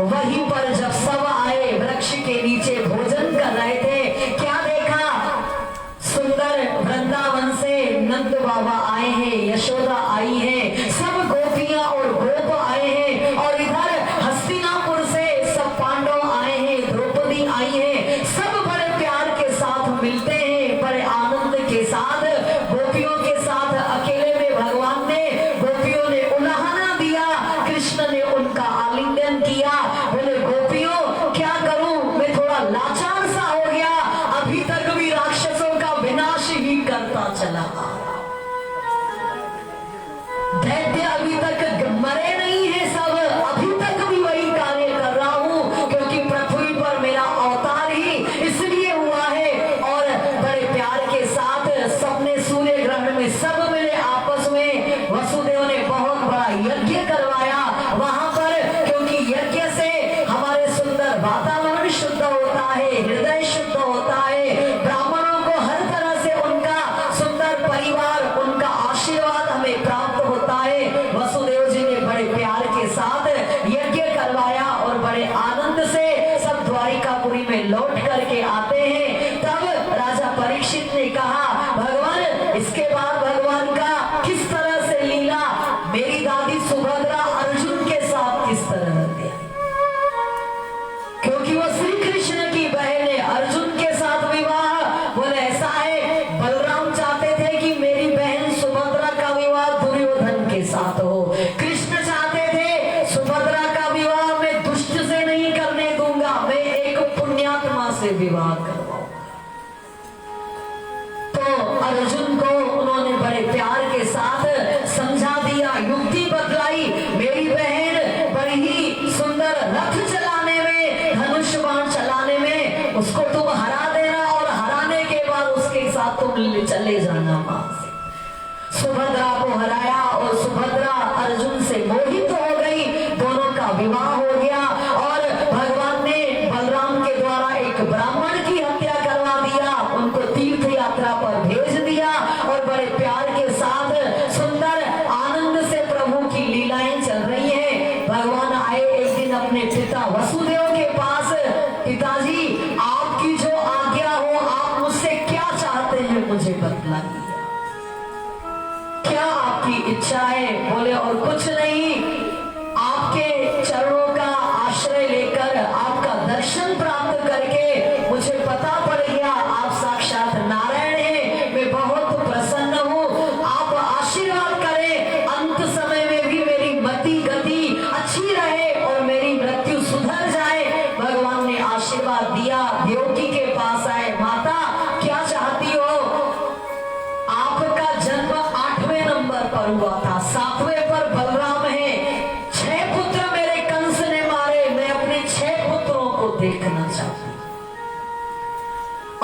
वहीं पर जब सब आए वृक्ष के नीचे भोजन कर रहे थे, क्या देखा सुंदर वृंदावन से नंद बाबा आए हैं, यशोदा आई है, सब गोपियां और गोप आए हैं। और इधर हस्तिनापुर से सब पांडव आए हैं, द्रौपदी आई है, सब बड़े प्यार के साथ मिलते हैं, बड़े आनंद के साथ गोपियों के साथ। अकेले में भगवान ने गोपियों ने उलाहना दिया, कृष्ण ने उनका आलिंगन किया। बोले गोपियों क्या करूं, मैं थोड़ा लाचार सा हो गया, अभी तक भी राक्षसों का विनाश ही करता चला, दैत्य अभी तक मरे नहीं है, सब अभी तक भी वही कार्य कर रहा हूं, क्योंकि पृथ्वी पर मेरा अवतार ही इसलिए हुआ है। और बड़े प्यार के साथ सबने सूर्य ग्रहण में सब मिले आपस में। वसुदेव ने बहुत बड़ा यज्ञ करवाया वहां पर, क्योंकि यज्ञ से हमारे सुंदर वातावरण शुद्ध होता है, हृदय शुद्ध होता है, ब्राह्मणों को हर तरह से उनका सुंदर परिवार, उनका आशीर्वाद हमें प्राप्त होता है। वसुदेव जी ने बड़े प्यार के साथ यज्ञ करवाया और बड़े आनंद से सब द्वारिकापुरी में लौट करके आते हैं। तब राजा परीक्षित ने कहा भगवान इसके बाद भगवान का किस तरह से लीला, मेरी दादी सुभद्रा अर्जुन के साथ किस तरह किया, क्योंकि वो श्री कृष्ण की बहन है, अर्जुन के साथ विवाह। बोले ऐसा है, बलराम चाहते थे कि मेरी बहन सुभद्रा का विवाह दुर्योधन के साथ हो, कृष्ण चाहते थे सुभद्रा का विवाह मैं दुष्ट से नहीं करने दूंगा, मैं एक पुण्यात्मा से विवाह करवाऊंगा। तो अर्जुन को उन्होंने बड़े प्यार के साथ समझा दिया, युक्ति बतलाई, मेरी बहन बड़ी ही सुंदर रथ चलाने में, धनुष बाण चलाने में, उसको तुम हरा देना और हराने के बाद उसके साथ तुम चले जाना वहां से। सुभद्रा को हराया और सुभद्रा अर्जुन से मोहित हो गई, दोनों का विवाह हो गया। और भगवान ने बलराम के द्वारा एक ब्राह्मण की हत्या करवा दिया, उनको तीर्थ यात्रा पर भेज दिया और बड़े प्यार के साथ सुंदर आनंद से प्रभु की लीलाएं चल रही हैं। भगवान आए एक दिन अपने पिता वसुदेव के पास, पिताजी आपकी जो आज्ञा हो, आप मुझसे क्या चाहते हैं मुझे बतलाइए, क्या आपकी इच्छा है। बोले और कुछ नहीं, आपके चरणों का आश्रय लेकर आपका दर्शन प्राप्त करके मुझे पता पड़ गया आप साक्षात नारायण हैं, मैं बहुत प्रसन्न हूँ, आप आशीर्वाद करें अंत समय में भी मेरी मति गति अच्छी रहे और मेरी मृत्यु सुधर जाए। भगवान ने आशीर्वाद दिया, देवकी पर हुआ था, 7वें पर बलराम है। 6 पुत्र मेरे कंस ने मारे, मैं अपने 6 पुत्रों को देखना चाहती हूं।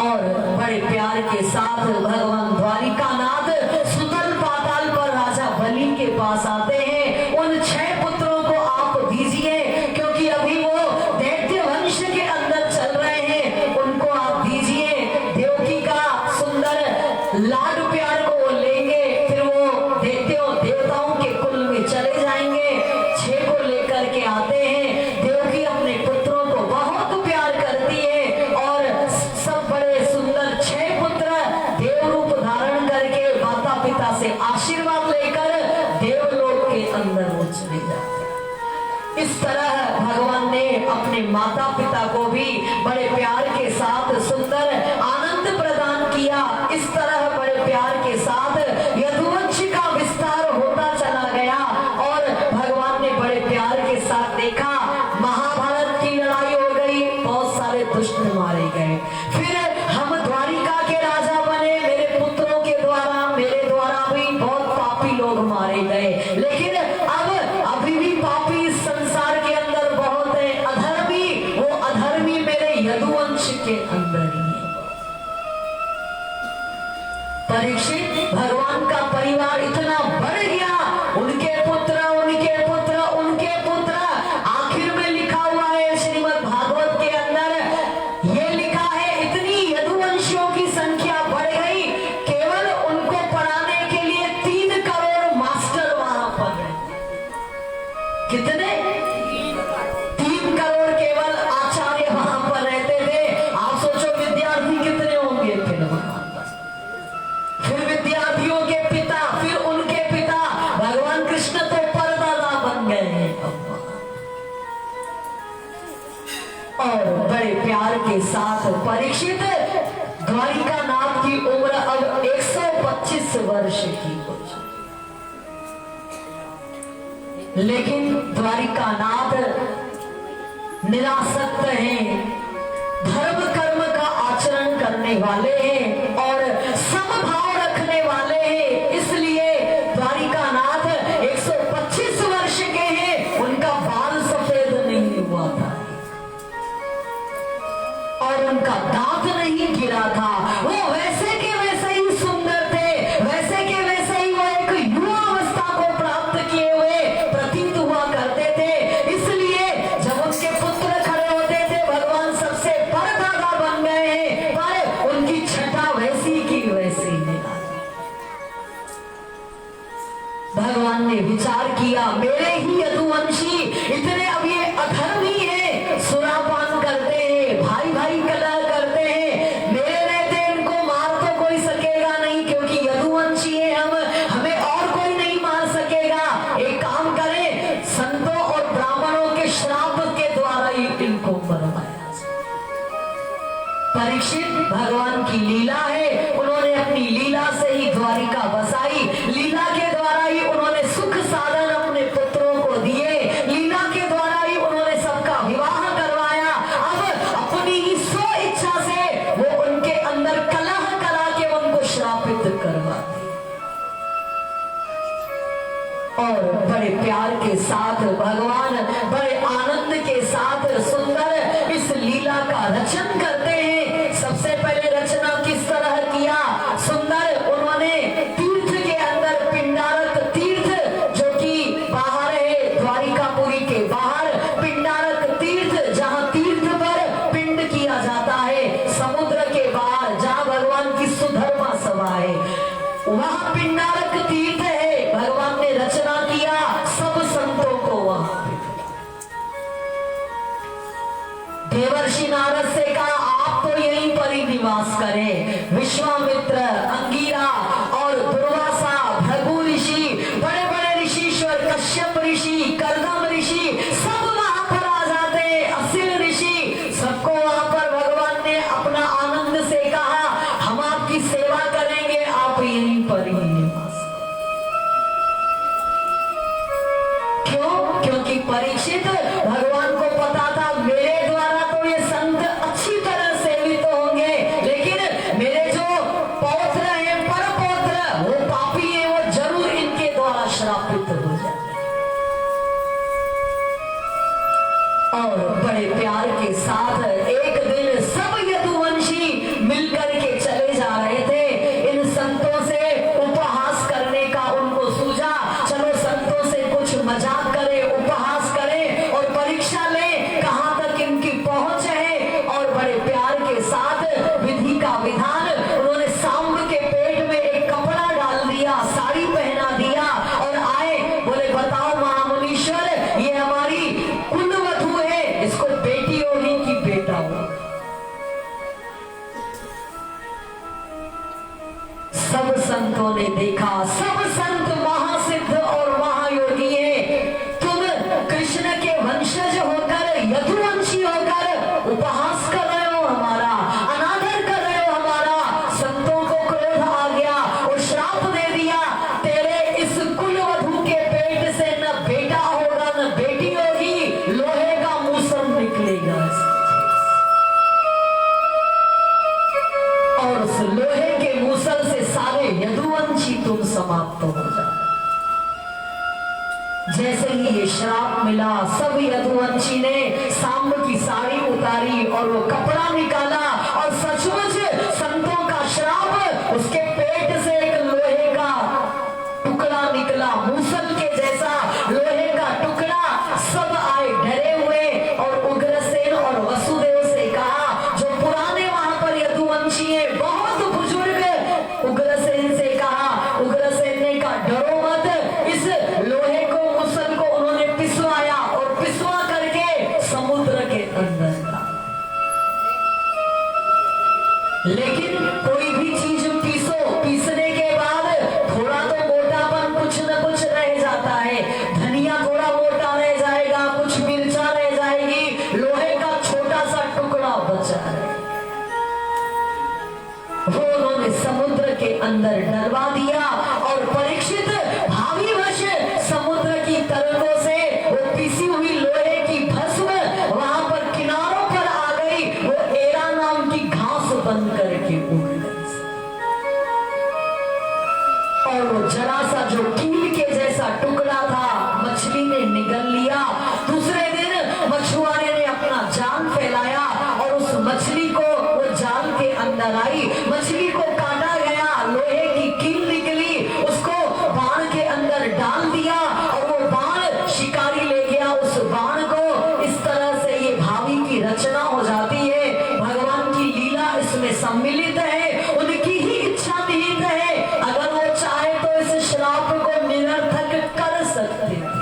और बड़े प्यार के साथ भगवान द्वारिकानाथ सुतल पाताल पर राजा बलि के पास आते हैं। उन 6 पुत्रों को आप दीजिए, क्योंकि अभी वो दैत्य वंश के अंदर चल रहे हैं, उनको आप दीजिए। देवकी का सुंदर लाड प्यार को वो लेंगे, फिर वो देवताओं के कुल में चले जाएंगे। 6 को लेकर के आते हैं। देवकी अपने पुत्रों को बहुत प्यार करती है और सब बड़े सुंदर 6 पुत्र देव रूप धारण करके माता पिता से आशीर्वाद लेकर देवलोक के अंदर वो चले जाते हैं। इस तरह भगवान ने अपने माता पिता को भी बड़े प्यार के साथ सुंदर आनंद प्रदान किया। इस तरह बड़े प्यार के साथ यदुवंश का विस्तार होता चला गया और भगवान ने बड़े प्यार के साथ देखा। महाभारत की लड़ाई हो गई, बहुत सारे दुष्ट मारे गए। फिर हम द्वारिका के राजा बने, मेरे पुत्रों के द्वारा, मेरे द्वारा भी बहुत पापी लोग मारे गए। लेकिन अब अभी भी पापी इस संसार के अंदर बहुत है, अधर्मी। वो अधर्मी मेरे यदुवंश के अंदर ही है। परीक्षित, भगवान का परिवार इतना बढ़ गया, उनके पुत्र, उनके पुत्र, उनके पुत्र। आखिर में लिखा हुआ है श्रीमद् भागवत के अंदर, ये लिखा है इतनी यदुवंशियों की संख्या बढ़ गई, केवल उनको पढ़ाने के लिए 3 करोड़ मास्टर वहां पर हैं। कितने? 3 करोड़ केवल आचार्य वहां पर रहते थे। आप सोचो विद्यार्थी कितने होंगे फिर वहां पर। फिर विद्यार्थियों के पिता, फिर उनके पिता, भगवान कृष्ण तो परदादा बन गए हैं। और बड़े प्यार के साथ परीक्षित, द्वारिकानाथ की उम्र अब 125 वर्ष की हो चुकी। लेकिन द्वारिकानाथ निरासक्त हैं, धर्म कर्म का आचरण करने वाले हैं और समभाव रखने वाले हैं। इसलिए द्वारिकानाथ 125 वर्ष के हैं, उनका बाल सफेद नहीं हुआ था और उनका दांत नहीं गिरा था। वो वैसे के वैसे ही सुंदर थे, वैसे के वैसे ही वो एक युवा अवस्था को प्राप्त किए हुए प्रतीत हुआ करते थे। इसलिए जब उनके पुत्र खड़े होते थे, भगवान सबसे परदादा बन गए हैं, पर उनकी छटा वैसी की वैसी निराला। भगवान ने विचार किया, मेरे ही यदुवंशी इतने अब ये अधर्मी है, सुरापान करते हैं, भाई भाई कलह करते हैं, मेरे रहते इनको मार तो कोई सकेगा नहीं, क्योंकि यदुवंशी है हम, हमें और कोई नहीं मार सकेगा। एक काम करें, संतों और ब्राह्मणों के श्राप के द्वारा ही इनको मरवाया। परीक्षित, भगवान की लीला है, उन्होंने अपनी लीला से ही द्वारिका बसाई। लीला के द्वारा ही उन्होंने सुख साधन अपने पुत्रों को दिए, लीला के द्वारा ही उन्होंने सबका विवाह करवाया। अब अपनी ही स्व इच्छा से वो उनके अंदर कलह करा के उनको श्रापित करवा दिया। और बड़े प्यार के साथ भगवान बड़े आनंद के साथ सुंदर इस लीला का रचन करते हैं। सबसे पहले रचना किस तरह किया? सुंदर, उन्होंने तीर्थ के अंदर, पिंडारक तीर्थ जो कि बाहर है, द्वारिकापुरी के बाहर पिंडारक तीर्थ, जहां तीर्थ पर पिंड किया जाता है, समुद्र के बाहर जहां भगवान की सुधर्मा सभा है, वहां पिंडारक तीर्थ है। भगवान ने रचना किया, सब संतों को वहां देवर्षि नारद से कहा, आप तो यहीं पर ही निवास करें। विश्वामित्र, अंगिरा और दुर्वासा, भृगु ऋषि, बड़े बड़े ऋषिश्वर, कश्यप ऋषि, कर्दम ऋषि, सब वहां पर आ जाते। असिल ऋषि, सबको वहां पर भगवान ने अपना आनंद से कहा, हम आपकी सेवा करेंगे, आप यहीं पर ही निवास। क्यों? क्योंकि परीक्षित, भगवान को पता था मेरे द्वारा तो ये संत अच्छी तरह सेवित होंगे, लेकिन मेरे जो पौत्र हैं बड़े प्यार के साथ एक दिन सब यदुवंशी मिलकर के चले जा रहे थे। इन संतों से उपहास करने का उनको सूझा, चलो संतों से कुछ मजाक करें, उपहास करें और परीक्षा लें कहां तक इनकी पहुंच है। और बड़े प्यार के साथ विधि का विधान उन्होंने सांब के पेट में एक कपड़ा डाल दिया, साड़ी पहना दिया और आए, बोले बताओ महामुनीश्वर, ये हमारी कुलवधू है, इसको बेटी होगी कि बेटा होगा? सब संतों ने देखा, सब संत महासिद्ध और महायोगी हैं, तुम कृष्ण के वंशज होकर, यदुवंशी होकर उपहास कर रहे हो हमारा, अनादर कर रहे हो हमारा। संतों को क्रोध आ गया और श्राप दे दिया, तेरे इस कुलवधू के पेट से न बेटा होगा न बेटी होगी, लोहे का मूसल निकलेगा और उस लोहे के मूसल से सारे यदुवंशी तुम समाप्त हो जाओ। जैसे ही ये श्राप मिला, सब यदुवंशी ने सांब की साड़ी उतारी और वो कपड़ा निकाला और सचमुच संतों का श्राप, उसके पेट से एक लोहे का टुकड़ा निकला, मूसल के जैसा लोहे का टुकड़ा। सब आए डरे हुए और उग्रसेन और वसुदेव से कहा, जो पुराने वहां पर यदुवंशी है, बहुत बुजुर्ग, उग्रसेन से कहा, उग्रसेन ने कहा डरो मत, इस लोहे को मूसल को उन्होंने पिसवाया और पिसवा करके समुद्र के अंदर डाला। लेकिन कोई भी चीज पीसो, पीसने के बाद थोड़ा तो मोटापन कुछ न कुछ रह जाता है, धनिया थोड़ा मोटा रह जाएगा, कुछ मिर्चा रह जाएगी, लोहे का छोटा सा टुकड़ा बचा है, वो उन्होंने समुद्र के अंदर डलवा दिया। और परीक्षित भावीवश समुद्र की तरंगों से वो पिसी हुई लोहे की भस्म वहां पर किनारों पर आ गई, वो एरा नाम की घास बन करके उग गई और वो जरा सा जो कील के जैसा टुकड़ा था मछली ने निगल लिया। दूसरे दिन मछुआरे ने अपना जाल फैलाया और उस मछली को वो जाल के अंदर आई, मछली को काटा गया, लोहे की कील निकली, उसको बाण के अंदर डाल दिया और वो बाण शिकारी ले गया उस बाण को। इस तरह से ये भावी की रचना हो जाती है, भगवान की लीला इसमें सम्मिलित है, उनकी ही इच्छा निहित है। अगर वो चाहे तो इस श्राप को निरर्थक कर सकते थे,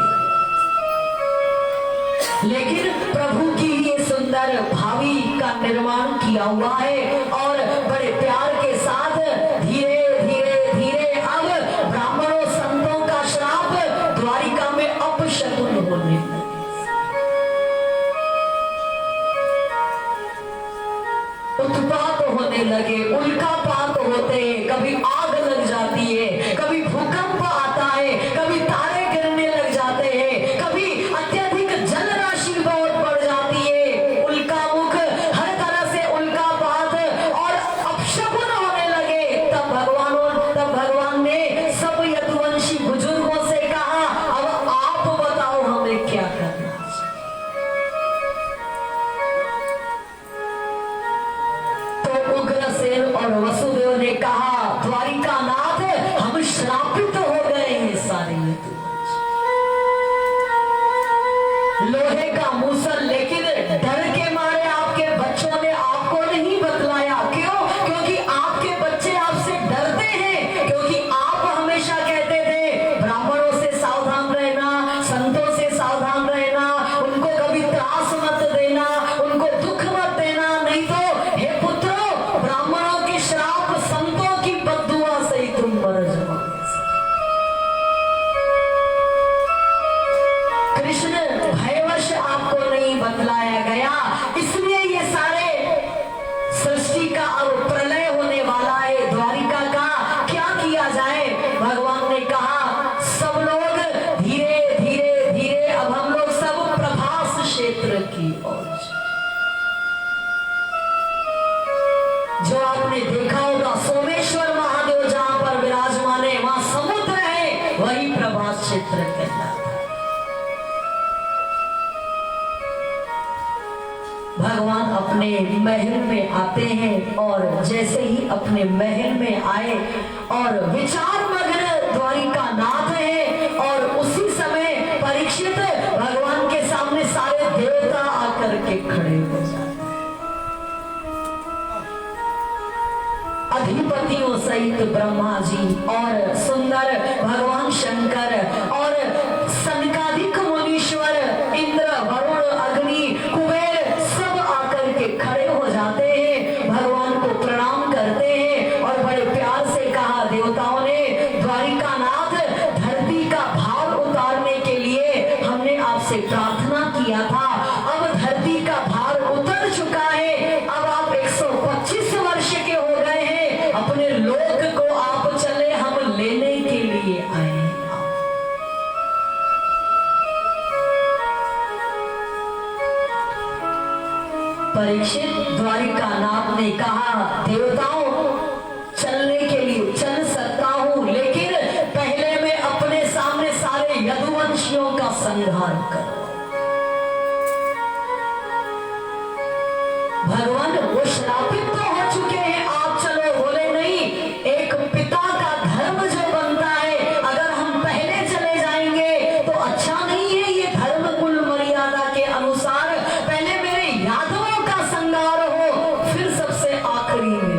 लेकिन प्रभु की ये सुंदर भावी का निर्माण किया हुआ है। और बड़े प्यार के साथ धीरे धीरे धीरे अब ब्राह्मणों संतों का श्राप द्वारिका में अपशकुन होने लगा। उत्पात होने लगे, उल्कापात होते हैं, कभी आग लग जाती है, कभी भूकंप आता है, कभी तारे गिरने लग जाते हैं, कभी अत्यधिक जल राशि बहुत बढ़ जाती है, उल्कामुख हर तरह से उल्कापात और अपशकुन होने लगे। तब भगवान ने सब यदुवंशी बुजुर्गों से कहा, अब आप बताओ हमें क्या करना। तो उग्रसेन और वसुदेव ने कहा, द्वारिकानाथ, हम श्रापित हो गए हैं सारे यदुवंशी। लोहे का मूसल, लेकिन डर के मारे आपके बच्चों ने आपको नहीं बतलाया। क्यों? क्योंकि आपके बच्चे आपसे डरते हैं, क्योंकि आप हमेशा कहते थे ब्राह्मणों से सावधान रहना, संतों से सावधान रहना, उनको कभी त्रास मत देना, उनको दुख मत देना, नहीं तो हे पुत्रों, ब्राह्मणों के श्राप, संतों की बद्दुआ से ही तुम मर जाओगे। कृष्ण भयवश आपको नहीं बतलाया गया, इसलिए ये सारे सृष्टि का अब प्रलय होने वाला है। द्वारिका का क्या किया जाए? भगवान ने कहा, सब लोग धीरे धीरे धीरे, अब हम लोग सब प्रभास क्षेत्र की ओर, जो आपने देखा होगा सोमेश्वर महादेव जहां पर विराजमान है, वहां समुद्र है, वही प्रभास क्षेत्र कहलाता है। भगवान अपने महल में आते हैं और जैसे ही अपने महल में आए और विचार मग्न द्वारिका नाथ है और उसी समय परीक्षित भगवान के सामने सारे देवता आकर के खड़े हो जाते, अधिपतियों सहित ब्रह्मा जी और सुंदर भगवान शंकर और सनकादिक मुनीश्वर इंद्र वरुण अग्नि कुबेर सब आकर के खड़े हो जाते हैं, भगवान को प्रणाम करते हैं और बड़े प्यार से कहा, देवताओं ने द्वारिका नाथ धरती का भार उतारने के लिए हमने आपसे प्रार्थना किया था, अब धरती का भार उतर चुका है, अब आप 125 वर्ष के हो गए हैं, अपने लोक को आप चले, हम लेने के लिए आए। परीक्षित द्वारिका नाथ ने कहा, देवताओं चलने के लिए चल सकता हूं, लेकिन पहले मैं अपने सामने सारे यदुवंशियों का संहार करूं। भगवान वो श्रापित तो हो चुके हैं, आप चलो, बोले नहीं, एक पिता का धर्म जो बनता है, अगर हम पहले चले जाएंगे तो अच्छा नहीं है, ये धर्म कुल मर्यादा के अनुसार पहले मेरे यादवों का संहार हो, फिर सबसे आखिरी में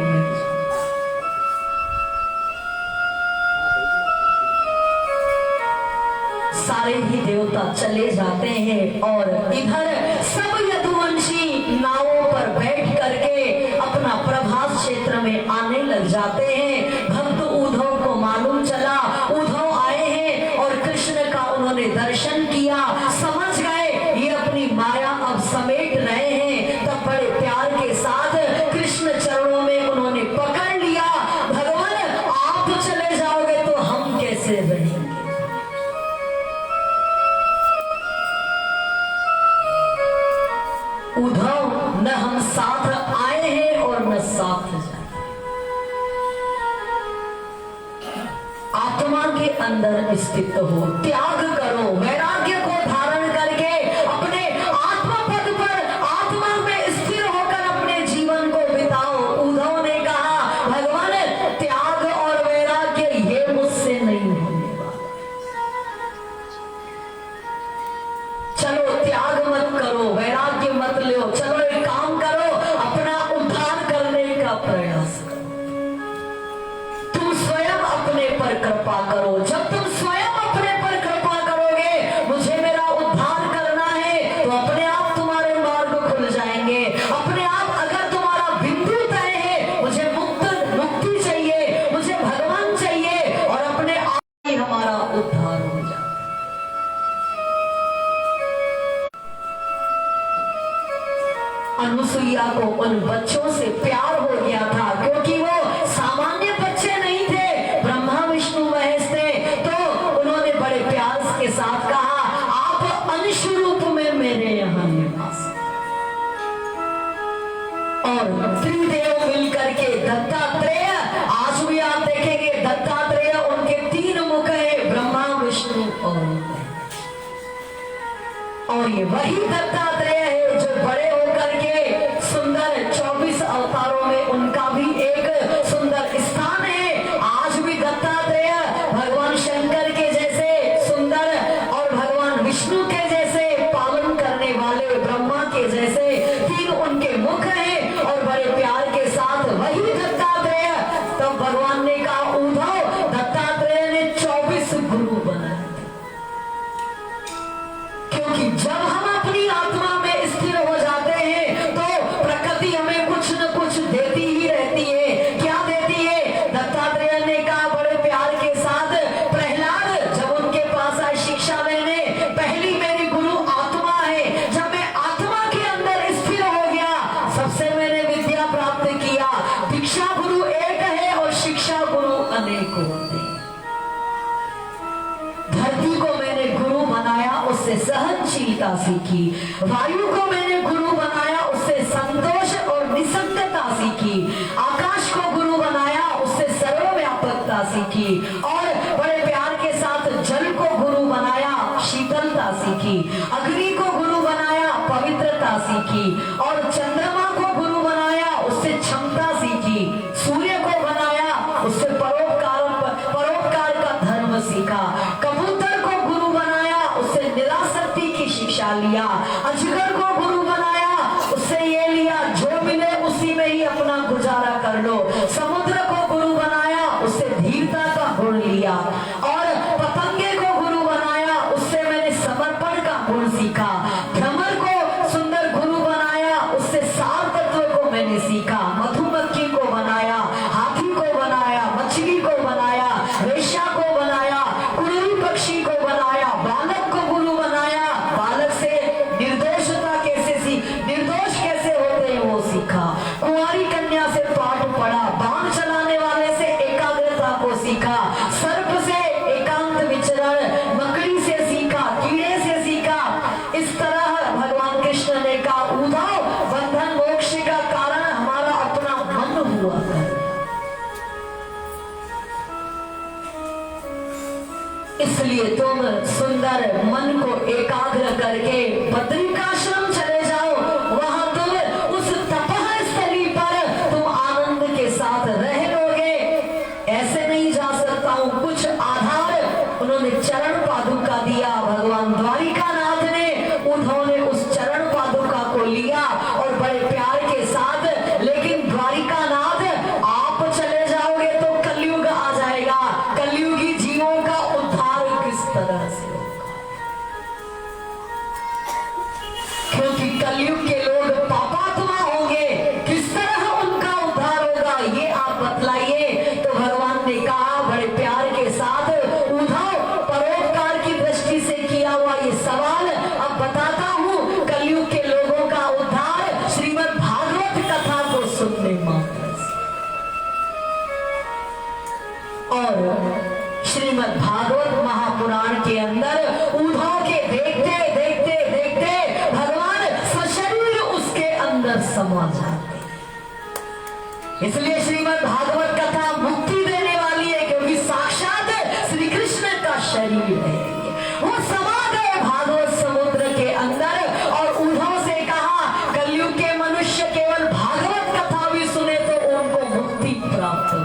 सारे ही देवता चले जाते हैं और इधर सब यदुवंशी नावों पर बैठ करके अपना प्रभास क्षेत्र में आने लग जाते हैं। भक्त उद्धव को मालूम चला, उद्धव आए हैं और कृष्ण का उन्होंने दर्शन किया, समझ गए ये अपनी माया अब समेट रहे हैं, तब बड़े प्यार के साथ कृष्ण चरणों में उन्होंने पकड़ लिया, भगवान आप चले जाओगे तो हम कैसे रहेंगे। उद्धव, न हम साथ आए हैं और न साथ जाए। आत्मा के अंदर स्थित हो, त्याग करो, वैराग्य को धारण करके अपने आत्मा पद पर आत्मा में स्थिर होकर अपने जीवन को बिताओ। उद्धव ने कहा, भगवान त्याग और वैराग्य ये मुझसे नहीं होने वाला, चलो त्याग मत करो, वैराग्य मत लो, चलो एक काम करो, अपना उद्धार करने का प्रयास करो, तुम स्वयं अपने पर कृपा करो। जब तुम स्वयं अपने पर कृपा करोगे, मुझे मेरा उद्धार करना है, तो अपने आप तुम्हारे मार्ग खुल जाएंगे, अपने आप। अगर तुम्हारा बिंदु तय है, मुझे मुक्ति चाहिए, मुझे भगवान चाहिए, और अपने आप ही हमारा उद्धार हो जाए। अनुसुईया को उन बच्चों से प्यार हो गया था, क्योंकि वो सामान्य बच्चे नहीं थे, ब्रह्मा विष्णु महेश थे, तो उन्होंने बड़े प्यार के साथ कहा, आप अंश रूप में मेरे यहाँ निवास। और त्रिदेव मिलकर के दत्तात्रेय, आज भी आप देखेंगे दत्तात्रेय, उनके 3 मुख है, ब्रह्मा विष्णु और ये वही दत्तात्रेय है जो बड़े होकर के सुंदर 24 अवतारों में उनका भी एक सुंदर स्थान है। आज भी दत्तात्रेय भगवान शंकर के जैसे सुंदर और भगवान विष्णु के जैसे पालन करने वाले, ब्रह्मा के जैसे 3 उनके मुख हैं और बड़े प्यार के साथ वही दत्तात्रेय। तब भगवान ने कहा, उद्धव, दत्तात्रेय ने 24 गुरु बनाए, क्योंकि जब हम अपनी आत्मा में स्थिर हो जाते हैं तो प्रकृति हमें कुछ न कुछ देती ही रहती है। क्या देती है? दत्तात्रेय ने कहा बड़े प्यार के साथ, प्रहलाद जब उनके पास आए शिक्षा लेने, पहली मेरी गुरु आत्मा है, जब मैं आत्मा के अंदर स्थिर हो गया, सबसे मैंने विद्या प्राप्त किया। दीक्षा गुरु एक है और शिक्षा गुरु अनेक होते हैं। धरती को मैंने गुरु बनाया, उससे सहनशीलता सीखी। वायु को मैंने गुरु बनाया, उससे संतोष और निसंगता सीखी। आकाश को गुरु बनाया, उससे सर्वव्यापकता सीखी। और बड़े प्यार के साथ जल को गुरु बनाया, शीतलता सीखी। अग्नि को गुरु बनाया, पवित्रता सीखी। और चंद्रमा को गुरु बनाया, उससे क्षमता सीखी। सूर्य को बनाया, उससे परोपकार का धर्म सीखा। कबूतर को गुरु बनाया, उससे निरासक्ति की शिक्षा लिया। अजगर को गुरु बनाया, उससे ये लिया जो मिले उसी में ही अपना गुजारा कर लो। समुद्र को गुरु बनाया, उससे धीरता का गुण लिया। और पतंगे को गुरु बनाया, उससे मैंने समर्पण का गुण सीखा। भ्रमर को सुंदर गुरु बनाया, उससे सार तत्व को मैंने सीखा। मधुमक्खी को बनाया, हाथी को बनाया, मछली को बनाया, रेशा को बनाया, कुड़ुल पक्षी को बनाया। बालक को गुरु बनाया, बालक से निर्दोष कैसे होते हैं वो सीखा। कुंवारी कन्या से पाठ पढ़ा, बाण चलाने वाले से एकाग्रता को सीखा। सर्प से एकांत विचरण, मकड़ी से सीखा, कीड़े से सीखा। इस तरह भगवान कृष्ण ने कहा उद्धव, बंधन मोक्ष का कारण हमारा अपना मन हुआ है। इसलिए तुम सुंदर मन को एकाग्र करके बद्रिकाश्रम चले जाओ। वहां तुम उस तपस्थली पर तुम आनंद के साथ रह लोगे। ऐसे नहीं जा सकता हूं, कुछ आधार उन्होंने चरण पादुका दिया। भगवान द्वारिकानाथ ने, उद्धव ने उस चरण पादुका को लिया और बड़े प्यार के साथ। लेकिन द्वारिकानाथ आप चले जाओगे तो कलयुग आ जाएगा। कलयुगी जीवों का उद्धार किस तरह से होगा? क्योंकि कलयुग के लोग पापात्मा होंगे, किस तरह उनका उद्धार होगा ये आप बतलाइए। तो भगवान ने कहा बड़े प्यार के साथ, उद्धव परोपकार की दृष्टि से किया हुआ ये सवाल अब बताता हूं। कलयुग के लोगों का उद्धार श्रीमद् भागवत कथा को सुनने मात्र से। और श्रीमद् भागवत महापुराण के अंदर उद्धव के देखते देखते देखते भगवान सशरीर उसके अंदर समा जाते। इसलिए श्रीमद् भागवत कथा मुक्ति देने वाली है, क्योंकि साक्षात श्री कृष्ण का शरीर है। वो समा गए भागवत समुद्र के अंदर। और उद्धव से कहा कलयुग के मनुष्य केवल भागवत कथा भी सुने तो उनको मुक्ति प्राप्त हो।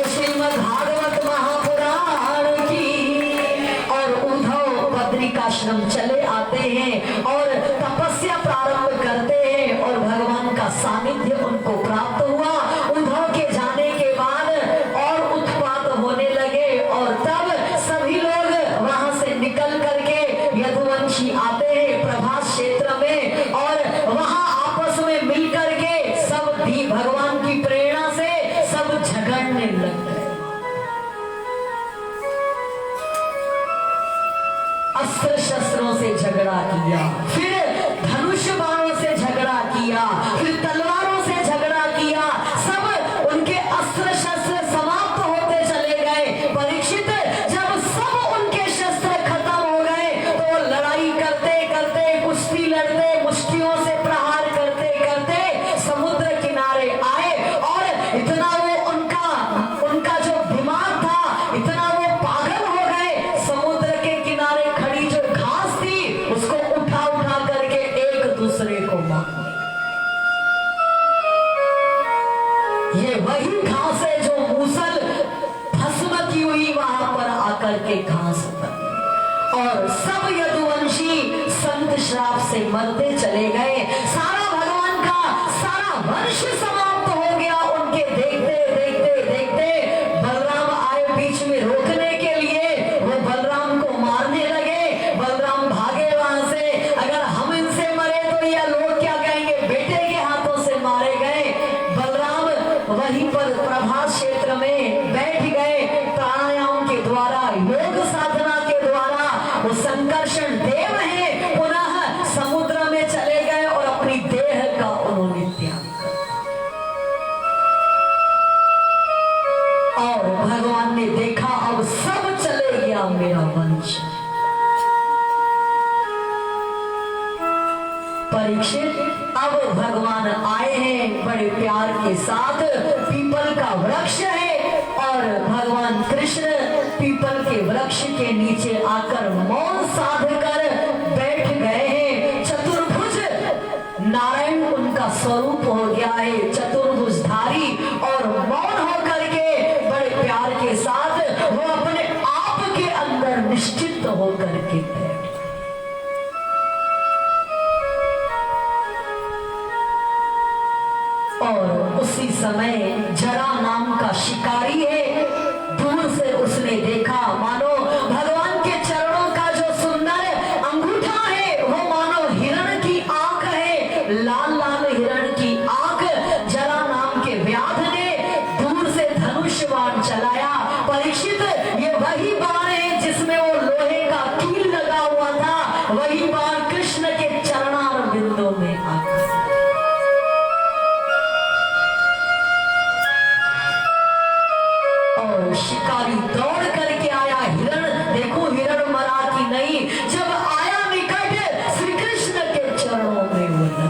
श्रीमद् भागवत महापुराण की। और उद्धव बद्रिकाश्रम चले आते हैं और तपस्या प्रारंभ करते हैं और भगवान का सानिध्य उनको प्राप्त हुआ। उद्धव के जाने के बाद और उत्पात होने लगे। और तब सभी लोग वहां से निकल करके यदुवंशी आते हैं प्रभास क्षेत्र में। और वहां आपस में मिल करके सब भी भगवान की प्रेरणा से सब झगड़ने लग गए। अस्त्र शस्त्रों से झगड़ा किया, फिर धनुष बाणों से झगड़ा किया, फिर तलवारों से झगड़ा किया। सब उनके अस्त्र शस्त्र समाप्त होते चले गए। परीक्षित जब सब उनके शस्त्र खत्म हो गए तो वो लड़ाई करते करते, कुश्ती लड़ते, मुश्किलों से प्रहार करते करते समुद्र किनारे आए। और इतना वो उनका जो दिमाग था, इतना वो पागल हो गए। समुद्र के किनारे खड़ी जो घास थी उसको उठा उठा करके एक दूसरे को मारने। ये वही घास है जो मूसल भस्म की हुई वहां पर आकर के घास बन। और सब यदुवंशी संत श्राप से मरते चले गए। सारा भगवान का सारा वंश समाप्त हो गया। उनके देखते देखते देखते बलराम आए बीच में रोकने के लिए। वो बलराम को मारने लगे। बलराम भागे वहां से। अगर हम इनसे मरे तो यह लोग क्या कहेंगे, बेटे के हाथों से मारे गए। बलराम वहीं पर प्रभास क्षेत्र में बैठ गए। प्राणायाम के द्वारा, योग साधना के द्वारा वो संकर्षण देव है, पुनः समुद्र में चले गए और अपनी देह का उन्होंने त्याग कर। और भगवान ने देखा अब सब चले गया मेरा वंश। परीक्षित अब भगवान आए हैं बड़े प्यार के साथ। पीपल का वृक्ष है और भगवान कृष्ण पीपल के वृक्ष के नीचे आकर मौन साध कर बैठ गए हैं। स्वरूप हो गया है चतुर्भुजधारी, और मौन होकर के बड़े प्यार के साथ वो अपने आप के अंदर निश्चित होकर के बैठ। और उसी समय जरा नाम का शिकारी है, दूर से उसने देखा मानो भगवान के चरणों का जो सुंदर अंगूठा है वो मानो हिरण की आंख है, लाल लाल हिरण की आंख। जरा नाम के व्याध ने दूर से धनुष बाण चलाया। परीक्षित, ये वही बाण है जिसमें वो लोहे का कील लगा हुआ था, वही बाण कृष्ण के चरणार बिंदों में आकर शिकारी दौड़ करके आया। हिरण, देखो हिरण मरा कि नहीं, जब आया निकट श्री कृष्ण के चरणों में वो लगा,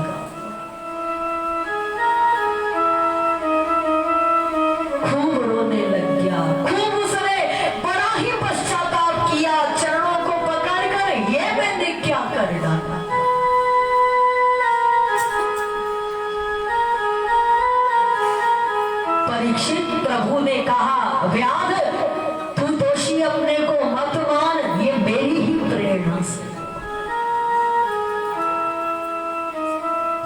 खूब रोने लग गया, खूब उसने बड़ा ही पश्चाताप किया, चरणों को पकड़कर ये मैंने क्या कर डाला। परीक्षित, प्रभु ने कहा व्याध तू दोषी अपने को मत मान, ये मेरी ही प्रेरणा से,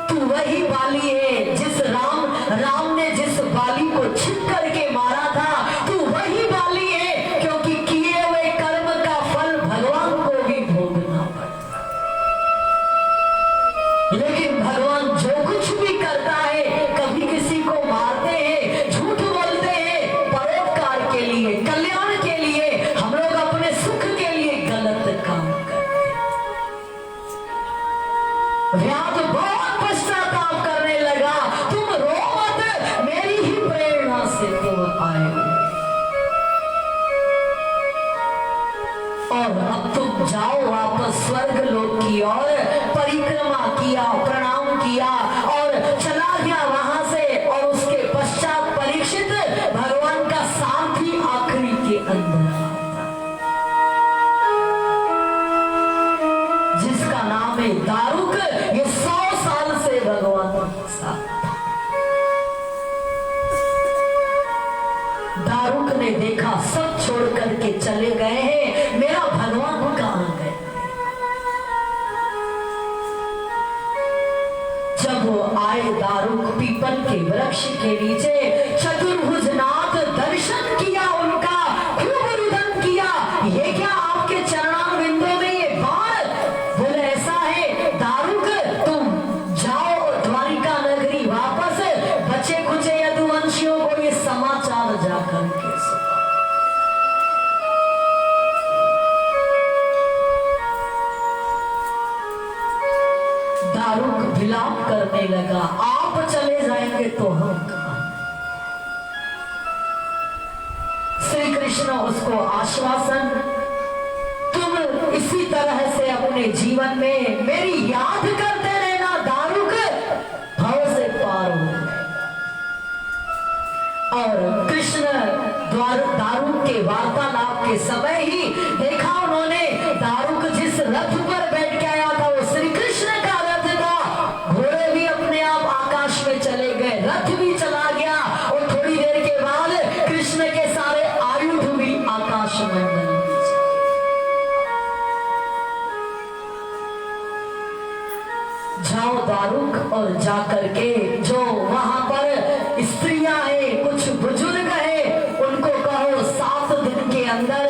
तू वही बाली है जिस राम ने जिस बाली को छिप करके मारा था, तू वही बाली है, क्योंकि किए हुए कर्म का फल भगवान को भी भोगना पड़ता। लेकिन भगवान जो कुछ भी करता है, कभी किसी को मारते हैं, झूठ बोलते हैं, परोपकार के लिए, कल्याण के लिए, हम लोग अपने सुख के लिए गलत काम करते हैं। व्याध बहुत पश्चाताप करने लगा, तुम रो मत, मेरी ही प्रेरणा से तुम आए हो, और अब तुम जाओ वापस स्वर्ग लोक की ओर। परिक्रमा किया, प्रणाम किया और चला गया वहां से। और उसके पश्चात परीक्षित, भगवान का सारथी आखिरी के अंदर आता, जिसका नाम है दारुक। ये 100 साल से भगवान के साथ था। दारुक ने देखा सब छोड़ करके चले गए हैं, मेरा भगवान कहां गए। जब वो आए दारुक पीपल के वृक्ष के नीचे, चतुर्भुजनाथ दर्शन किया उनका, खूब रुदन किया, ये क्या आपके चरणार बिंदों में ये बाण। बोले ऐसा है दारुक, तुम जाओ द्वारिका नगरी वापस, बचे खुचे यदुवंशियों को ये समाचार जाकर के सुनाओ। दारुक विलाप करने लगा, आप चले जाएंगे तो हम कहां। श्री कृष्ण उसको आश्वासन, तुम इसी तरह से अपने जीवन में मेरी याद करते रहना दारुक, भव से पार हो जाएगा। और कृष्ण दारुक के वार्तालाप के समय ही देखा उन्होंने, दारुक जिस रथ पर बैठ के आया था वो श्री कृष्ण का रथ था। घोड़े भी अपने आप आकाश में चले गए, रथ भी चला गया, और थोड़ी देर के बाद कृष्ण के सारे आयुध भी आकाश मंडल में। जाओ दारुक और जाकर के जो वहां पर स्त्रियां हैं, कुछ बुजुर्ग हैं, उनको कहो 7 दिन के अंदर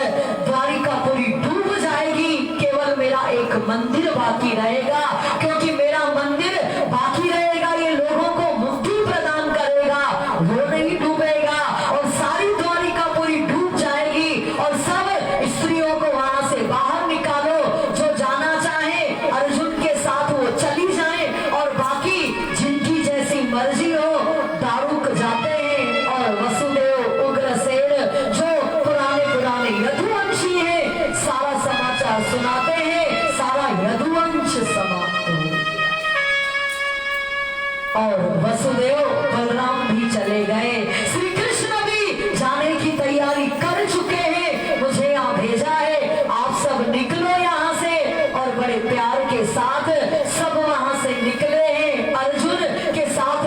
द्वारिकापुरी डूब जाएगी, केवल मेरा एक मंदिर बाकी रहेगा, क्योंकि मेरा मंदिर बाकी रहेगा, ये लोगों को मुक्ति प्रदान करेगा, वो नहीं डूबेगा, और सारी द्वारिकापुरी डूब जाएगी। और सब स्त्रियों को वहां से बाहर निकालो, जो जाना चाहे अर्जुन के साथ वो चली जाए, और बाकी जिनकी जैसी मर्जी हो। दारुक जाते हैं और वसुदेव उग्रसेन जो पुराने यदुवंशी हैं, सारा समाचार सुनाते हैं, सारा यदुवंश समाप्त हो गया। और वसुदेव बलराम भी चले गए, श्री कृष्ण भी जाने की तैयारी कर चुके हैं, मुझे यहाँ भेजा है, आप सब निकलो यहाँ से। और बड़े प्यार के साथ सब वहां से निकले हैं, अर्जुन के साथ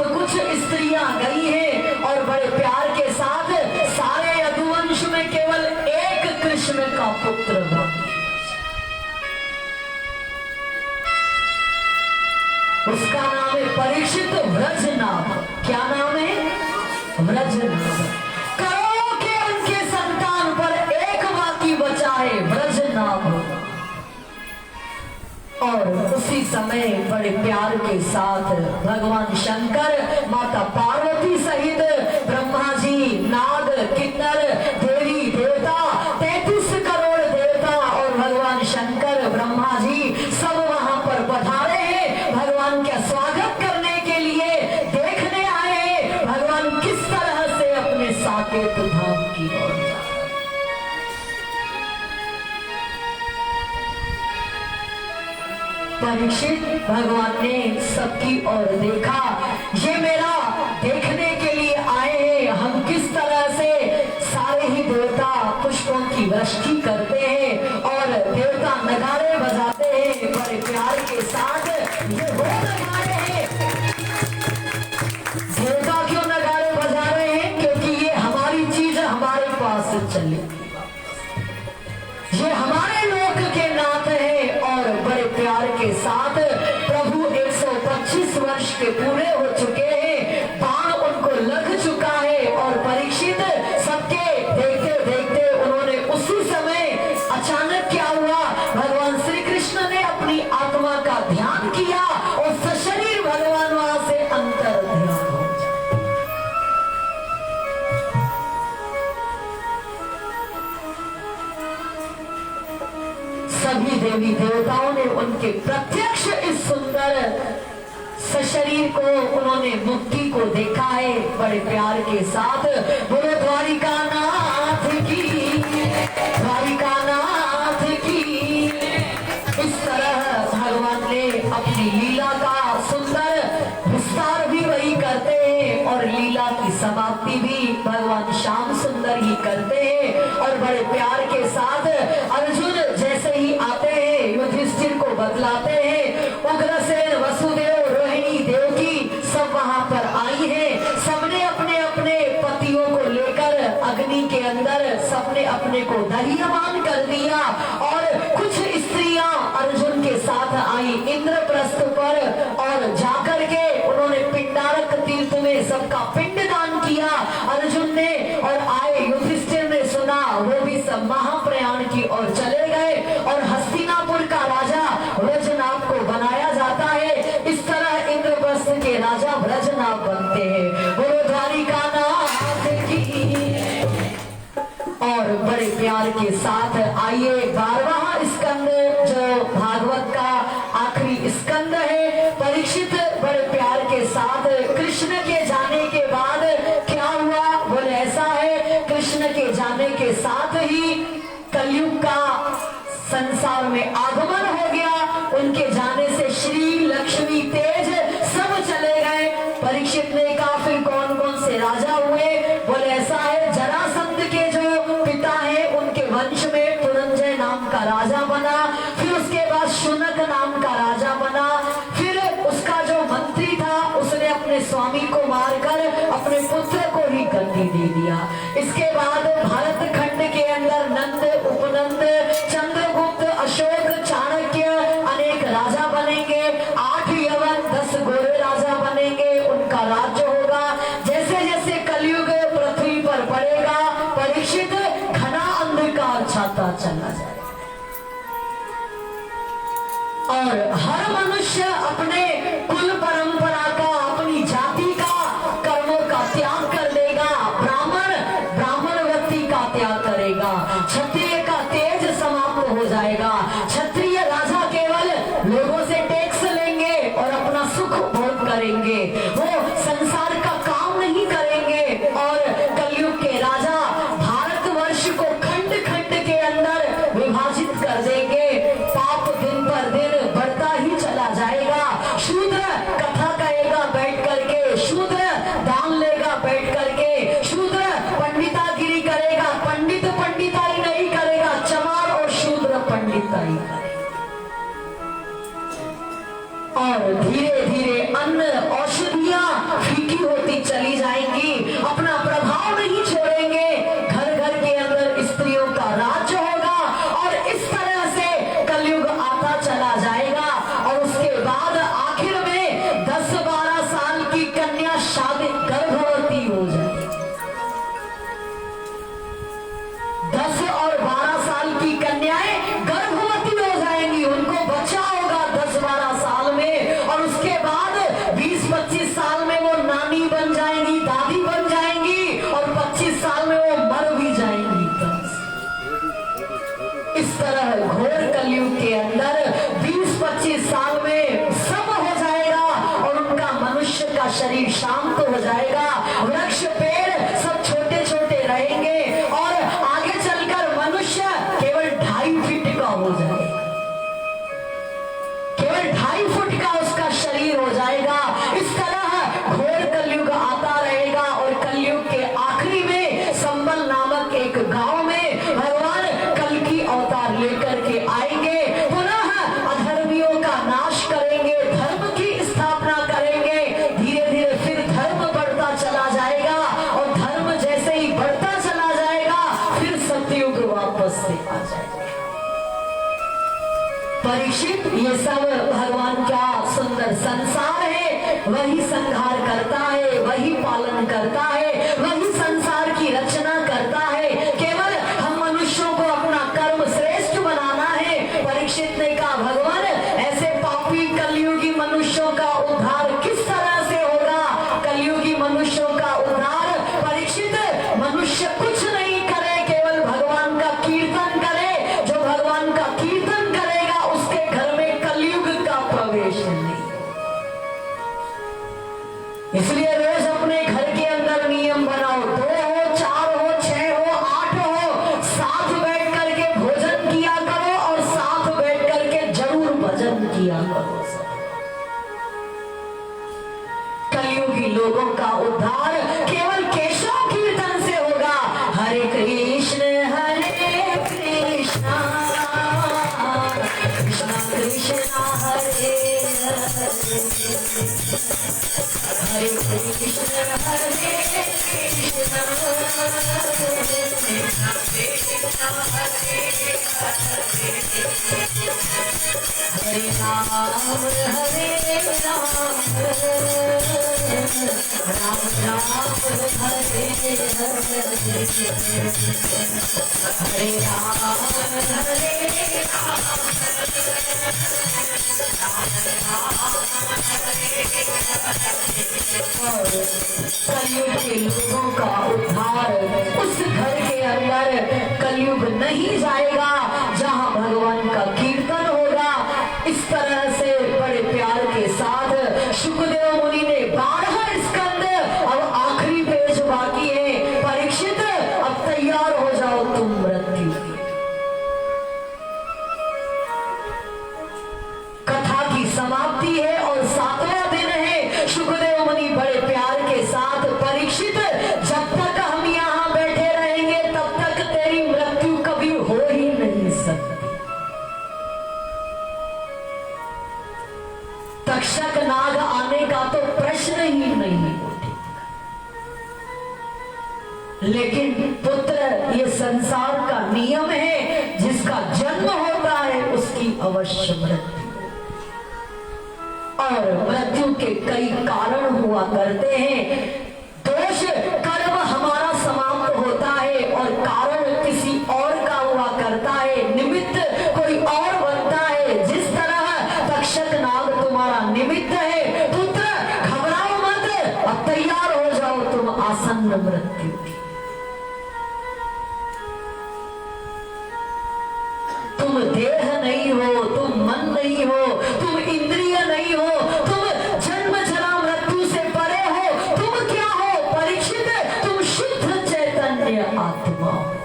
उसका नाम है परीक्षित व्रजनाभ। क्या नाम है? व्रजनाभ। करोड़ों के उनके संतान पर एक बाकी बचा है, व्रजनाभ। और उसी समय बड़े प्यार के साथ भगवान शंकर, माता पार्वती सहित ब्रह्मा जी, नाग, किन्नर, देवी देवता, 33 करोड़ देवता और भगवान शंकर, ब्रह्मा जी सब वहां पर पधारे हैं भगवान का स्वागत करने के लिए। देखने आए हैं भगवान किस तरह से अपने साकेत धाम की ओर जा रहे हैं। परीक्षित भगवान ने सबकी ओर देखा, ये मेरा देखने के लिए आए हैं हम किस तरह से सारे ही देवता पुष्पों की वृष्टि करते हैं और देवता नगाड़े बजाते हैं बड़े प्यार के साथ। ये वो नगाड़े हैं। देवता क्यों नगाड़े बजा रहे हैं? क्योंकि ये हमारी चीज हमारे पास चले, ये हमारे लोक के नाथ है। और बड़े प्यार के साथ प्रभु 125 वर्ष के पूरे हो चुके हैं, बाण उनको लग चुका है और परीक्षित सबके देखते देखते उन्होंने उसी समय अचानक क्या हुआ, भगवान श्री कृष्ण ने अपनी आत्मा का ध्यान किया और सशरीर भगवान वहां से अंतर ध्यान हो जाए। सभी देवी देवताओं ने उनके प्रत्यक्ष इस सुंदर सशरीर को, उन्होंने मुक्ति को देखा है बड़े प्यार के साथ। बोलो द्वारिका नाथ की, द्वारिका नाथ की। इस तरह भगवान ने अपनी लीला का सुंदर विस्तार भी वही करते हैं और लीला की समाप्ति भी भगवान श्याम सुंदर ही करते हैं। और बड़े प्यार के साथ अर्जुन जैसे ही आते हैं युधिष्ठिर को बतलाते हैं, उग्रसेन, वसुदेव, रोहिणी, देवकी सब वहां पर आई हैं। सबने अपने अपने पतियों को लेकर अग्नि के अंदर सबने अपने को दह्यमान कर दिया और कुछ स्त्रियां अर्जुन के साथ आई इंद्रप्रस्थ पर और जाकर के उन्होंने पिंडारक तीर्थ में सबका पिंडदान किया अर्जुन ने। और आए युधिष्ठिर ने सुना, वो भी सब महाप्रयाण की ओर चले गए और हस्तिनापुर का राजा व्रजनाभ को बनाया जाता है। इस तरह इंद्रप्रस्थ के राजा व्रजनाभ बनते हैं। बोलो द्वारिका नाथ की। और बड़े प्यार के साथ आइए 12वां स्कंद जो भागवत का आखिरी स्कंद है। परीक्षित बड़े प्यार के साथ कृष्ण के जाने के बाद क्या हुआ, बोले ऐसा है, कृष्ण के जाने के साथ ही कलयुग का संसार में आगमन हो गया। उनके जाने से श्री लक्ष्मी तेज सब चले गए। परीक्षित ने कहा फिर कौन कौन से राजा हुए, बोले ऐसा है, जरासंध के जो पिता है उनके वंश में पुरंजय नाम का राजा बना, फिर उसके बाद शुनक नाम का राजा बना, फिर उसका जो मंत्री था उसने अपने स्वामी को मारकर अपने पुत्र को ही गद्दी दे दिया। इसके बाद भारत खंड के अंदर नंद, उपनंद, चंद्रगुप्त, अशोक, चाणक्य अनेक राजा बनेंगे। 8 यवन 10 गोरे राजा बनेंगे, उनका राज्य होगा। जैसे जैसे कलयुग पृथ्वी पर पड़ेगा परीक्षित घना अंधकार छाता चला जाए और हर मनुष्य अपने कुल परंपरा का, अपनी जाति का, कर्मों का त्याग कर देगा। ब्राह्मण व्यक्ति का त्याग करेगा, क्षत्रिय का तेज समाप्त हो जाएगा। क्षत्रिय राजा केवल लोगों से टैक्स लेंगे और अपना सुख भोग करेंगे, वो संसार का काम नहीं करेंगे। और कलयुग के राजा भारतवर्ष को खंड खंड के अंदर विभाजित कर देंगे। पाप दिन पर दिन बढ़ता ही चला जाएगा। शूद्र कथा कहेगा बैठ करके, शूद्र दान लेगा बैठ करके, शूद्र पंडितागिरी करेगा, पंडित पंडिताई नहीं करेगा, चमार और शूद्र पंडिताई करेगा। और धीरे धीरे अन्न औषधियां फीकी होती चली जाएंगी, अपना प्रभाव नहीं छोड़ेंगे। घर घर के अंदर स्त्रियों का राज्य होगा और इस तरह से कलयुग आता चला जाएगा। और उसके बाद आखिर में शादी गर्भवती हो जाए। 10 और 12 साल की कन्याएं गर्भवती हो जाएंगी, उनको बच्चा होगा 10-12 साल में, और उसके बाद 20-25 साल में वो नानी बन जाएंगी, दादी बन जाएंगी, और 25 साल में वो मर भी जाएंगी। इस तरह घोर कलयुग के अंदर 20-25 साल में सब हो जाएगा और उनका मनुष्य का शरीर शांत हो जाएगा, वृक्ष पेड़ सब छोटे छोटे रहेंगे और आगे चलकर मनुष्य केवल 2.5 फीट का हो जाएगा, केवल 2.5 फुट का उसका शरीर हो जाएगा। इस तरह घोर कलयुग आता रहेगा और कलयुग के आखिरी में संबल नामक एक गांव में भगवान कल्कि अवतार लेकर के आएंगे, पुनः अधर्मियों का नाश करेंगे, धर्म की स्थापना करेंगे। धीरे धीरे फिर धर्म बढ़ता चला जाएगा और धर्म जैसे ही बढ़ता चला जाएगा फिर सतयुग वापस से आ जाएगा। परीक्षित, ये सब भगवान का सुंदर संसार है, वही संहार करता है, वही पालन करता है, वही संसार की रचना करता है। केवल हम मनुष्यों को अपना कर्म श्रेष्ठ बनाना है। परीक्षित ने कहा, भगवान ऐसे पापी कलयुगी मनुष्यों का उद्धार किस तरह से होगा? कलयुगी मनुष्यों का उद्धार, परीक्षित, मनुष्य कुछ नहीं करे, केवल भगवान का कीर्तन करे। जो भगवान का कीर्तन करेगा उसके घर में कलयुग का प्रवेश नहीं। इसलिए रोज अपने घर के अंदर नियम बनाओ, 2 हो, 4 हो, 6 हो, 8 हो, साथ बैठ करके भोजन किया करो और साथ बैठ करके जरूर भजन किया करो। कलयुगी लोगों का उद्धार केवल केशव कीर्तन से होगा। हरे कृष्ण हरे कृष्णा कृष्णा कृष्णा हरे हरे, हरे कृष्ण हरे कृष्ण कृष्ण हरे हरे, हरे राम हरे राम राम राम हरे हरे, हरे राम हरे राम कलयुग के लोगों का उद्धार उस घर के अंदर कलयुग नहीं जाएगा जहां भगवान का कीर्तन होगा। इस तरह से बड़े प्यार के साथ शुकदेव मुनि ने 12 स्कंद, अब आखिरी पेज बाकी है। परीक्षित, अब तैयार हो जाओ तुम मृत्यु की। कथा की समाप्ति है और 7वां दिन है। शुकदेव मुनि बड़े प्यार के साथ, परीक्षित, जब तक हम यहाँ बैठे रहेंगे तब तक तेरी मृत्यु कभी हो ही नहीं सकती। तक्षक नाग आने का तो प्रश्न ही नहीं उठेगा। लेकिन पुत्र, ये संसार का नियम है, जिसका जन्म होता है उसकी अवश्य मृत्यु, और मृत्यु के कई कारण हुआ करते हैं। दोष कर्म हमारा समाप्त होता है और कारण किसी और का हुआ करता है, निमित्त कोई और बनता है। जिस तरह तक्षक नाग तुम्हारा निमित्त है। पुत्र, घबराओ मत, अब तैयार हो जाओ तुम आसन्न मृत्यु की। तुम देह नहीं हो, तुम मन नहीं हो, तुम इंद्रिय नहीं हो, तुम जन्म जरा मृत्यु से परे हो। तुम क्या हो? परीक्षित, तुम शुद्ध चैतन्य आत्मा हो।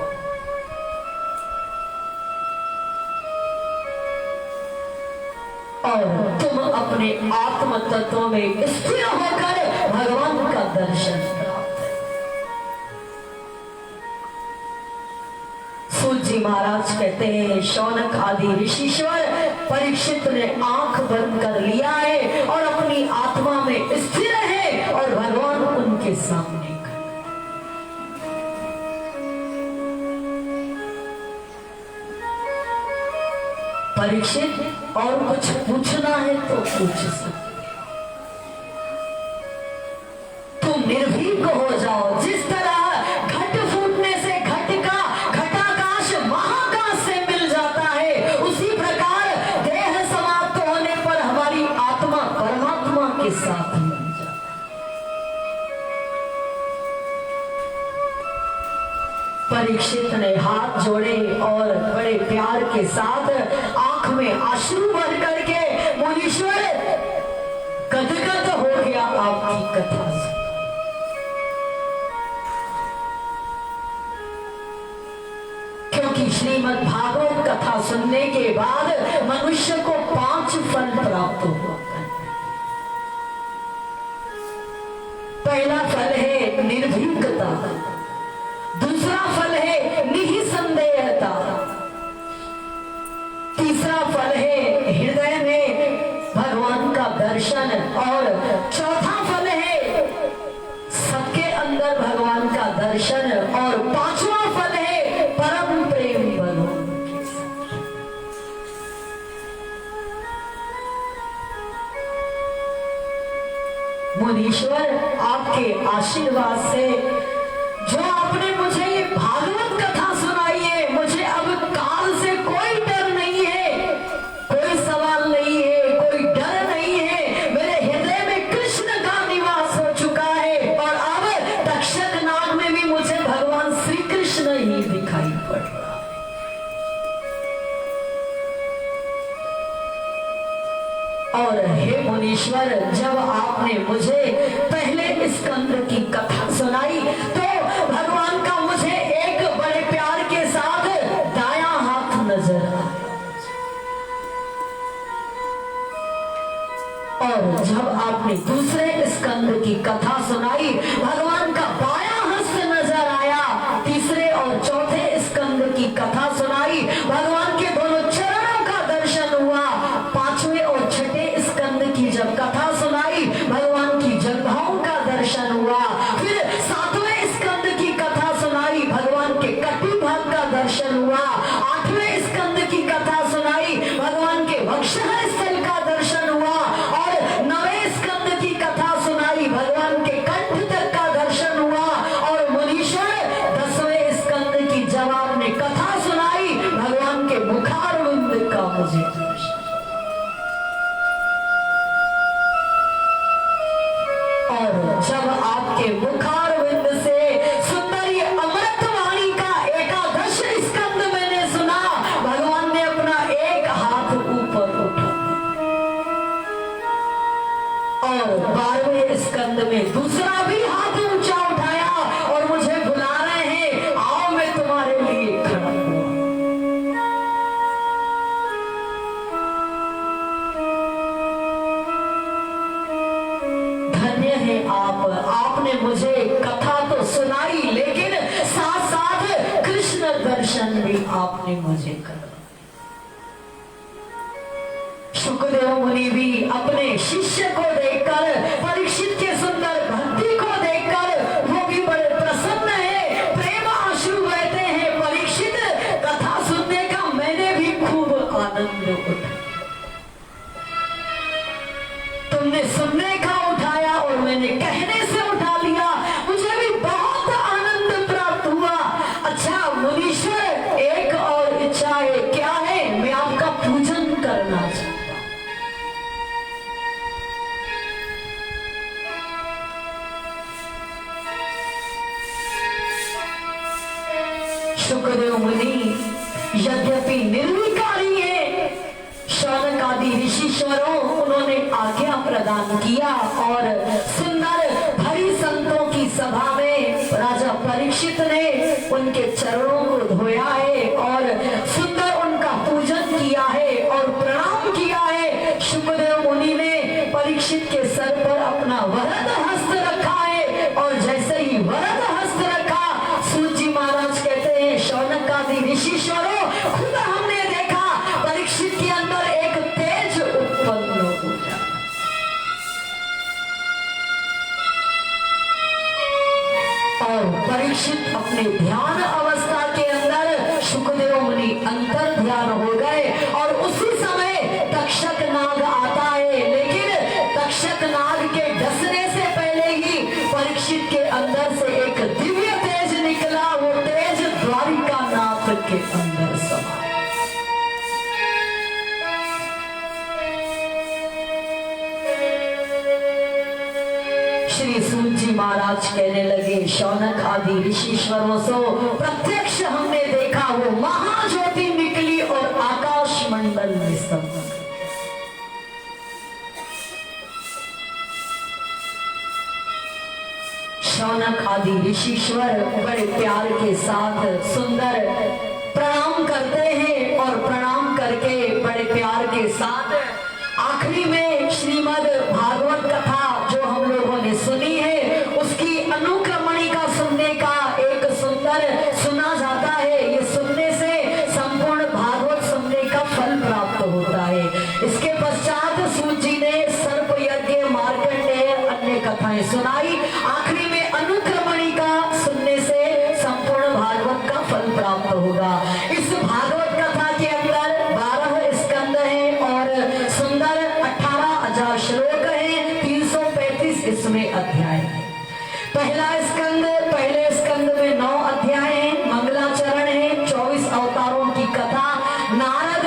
और तुम अपने आत्म तत्व में स्थिर होकर भगवान का दर्शन प्राप्त है। सूत जी महाराज कहते हैं, शौनक आदि ऋषिश्वर, परीक्षित ने आंख बंद कर लिया है और अपनी आत्मा में स्थिर है और भगवान उनके सामने खड़े। परीक्षित, और कुछ पूछना है तो पूछ सकते। के साथ मिल जाता। परीक्षित ने हाथ जोड़े और बड़े प्यार के साथ आंख में आंसू भर करके मुनीश्वर गदगद हो गया आपकी कथा से। क्योंकि श्रीमद् भागवत कथा सुनने के बाद मनुष्य को 5 फल प्राप्त हुआ। पहला फल है निर्भीकता, दूसरा फल है निःसंदेहता, तीसरा फल है हृदय में भगवान का दर्शन और चौथा फल है सबके अंदर भगवान का दर्शन और पांचवा फल है परम प्रेम बनो। मुनीश्वर आपके आशीर्वाद से जो आपने मुझे ये भागवत कथा सुनाई है, मुझे अब काल से कोई डर नहीं है, कोई सवाल नहीं है, कोई डर नहीं है। मेरे हृदय में कृष्ण का निवास हो चुका है और अब तक्षक नाग में भी मुझे भगवान श्री कृष्ण ही दिखाई पड़ रहा है। और हे मुनीश्वर, जब आपने मुझे पहले स्कंद की कथा सुनाई तो भगवान का मुझे एक बड़े प्यार के साथ दायां हाथ नजर आया, और जब आपने दूसरे स्कंद की कथा सुनाई भगवान का बायां हस्त नजर आया, तीसरे और चौथे स्कंद की कथा सुनाई भगवान के दोनों चरणों का दर्शन हुआ, पांचवें और छठे स्कंद की जब कथा सुनाई भगवान की जंघाओं का दर्शन हुआ, फिर सातवें स्कंद की कथा सुनाई भगवान के कटी भाग का दर्शन हुआ, आठवें स्कंद की कथा सुनाई भगवान के वक्षस्थल स्थल का दर्शन हुआ, और नवें स्कंद की कथा सुनाई भगवान के कंठ तक का दर्शन हुआ, और मुनीश्वर 10वें स्कंद की जब आपने कथा सुनाई भगवान के मुखारविंद का मुझे दर्शन। और जब आपके मुखारविंद से सुंदर ये अमृतवाणी का एकादश स्कंद मैंने सुना, भगवान ने अपना एक हाथ ऊपर उठा और 12वें स्कंद में दूसरा भी हाथ ऊंचा उठाया और मुझे बुला रहे हैं, आओ मैं तुम्हारे लिए खड़ा हुआ। धन्य है आपने मुझे कथा तो सुनाई लेकिन साथ साथ कृष्ण दर्शन भी आपने मुझे करा। सुखदेव मुनि भी अपने शिष्य को देखकर, परीक्षित के सुंदर भक्ति को देखकर वो भी बड़े प्रसन्न है, प्रेम आंसू बहते हैं। परीक्षित, कथा सुनने का मैंने भी खूब आनंद उठाया, तुमने सुनने का उठाया और मैंने कहने से उठा लिया, मुझे भी बहुत आनंद प्राप्त हुआ। अच्छा मुनीश्वर, एक और इच्छा है, क्या है? मैं आपका पूजन करना चाहता हूं। सुखदेव मुनि यद्यपि निर्विकारी है, शौनक आदि ऋषिश्वरों उन्होंने आज्ञा प्रदान किया और सुंदर भरी संतों की सभा में राजा परीक्षित ने उनके चरणों को धोया है और सुंदर उनका पूजन किया है और प्रणाम किया है। सुखदेव मुनि ने परीक्षित के सर पर अपना वरद हस्त रखा है और जैसे ही वरद हस्त रखा, सूत जी महाराज कहते हैं, शौनक आदि ऋषिश्वरों, खुद हमने देखा परीक्षित के अंदर एक तेज उत्पन्न हो जाता। और परीक्षित अपने ध्यान अवस्था के अंदर, सुखदेव मुनि अंतर ध्यान हो गए और उसी समय तक्षक नाग आता है, लेकिन तक्षक नाग के डसने से पहले ही परीक्षित के अंदर से एक दिव्य तेज निकला, वो तेज द्वारिका नाथ के अंदर समा। श्री सूत जी महाराज कहने लगे, शौनक आदि ऋषिश्वरों से प्रत्यक्ष हमने देखा, वो महाज्योति निकली और आकाश मंडल में सब। शौनक आदि ऋषिश्वर बड़े प्यार के साथ सुंदर प्रणाम करते हैं और प्रणाम करके बड़े प्यार के साथ आखिरी में श्रीमद् भागवत कथा जो हम लोगों ने सुनी है उसकी अनुक्रमणिका सुनने का एक सुंदर सुना जाता है। ये सुनने से संपूर्ण भागवत सुनने का फल प्राप्त होता है। इसके पश्चात सूत जी ने सर्प यज्ञ, मार्कंडेय, अन्य कथाएं सुनाई। आखिरी में अनुक्रमणिका सुनने से संपूर्ण भागवत का फल प्राप्त होगा। इस भागवत कथा के अंदर 12 स्कंद हैं और सुंदर 18,000 श्लोक हैं, 335 इसमें अध्याय है। पहले स्कंद में 9 अध्याय हैं, मंगलाचरण है, 24 अवतारों की कथा, नारद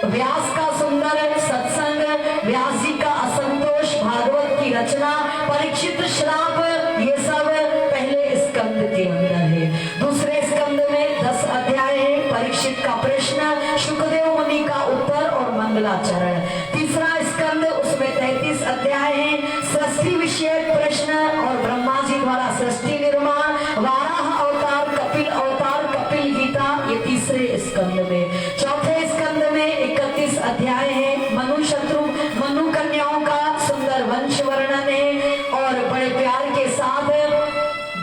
व्यास का सुंदर सत्संग, व्यास जी का असंतोष, भागवत की रचना, परीक्षित श्राप, ये सब पहले स्कंद के अंदर है। दूसरे स्कंद में 10 अध्याय है, परीक्षित का प्रश्न, शुकदेव मुनि का उत्तर और मंगलाचरण। तीसरा स्कंद उसमें 33 अध्याय है, सृष्टि विषयक प्रश्न और ब्रह्मा जी द्वारा सृष्टि निर्माण, वाराह अवतार, कपिल अवतार, कपिल गीता, ये तीसरे स्कंद में। चौथे स्कंद में 31 अध्याय है, मनु कन्याओं का सुंदर वंश वर्णन है और बड़े प्यार के साथ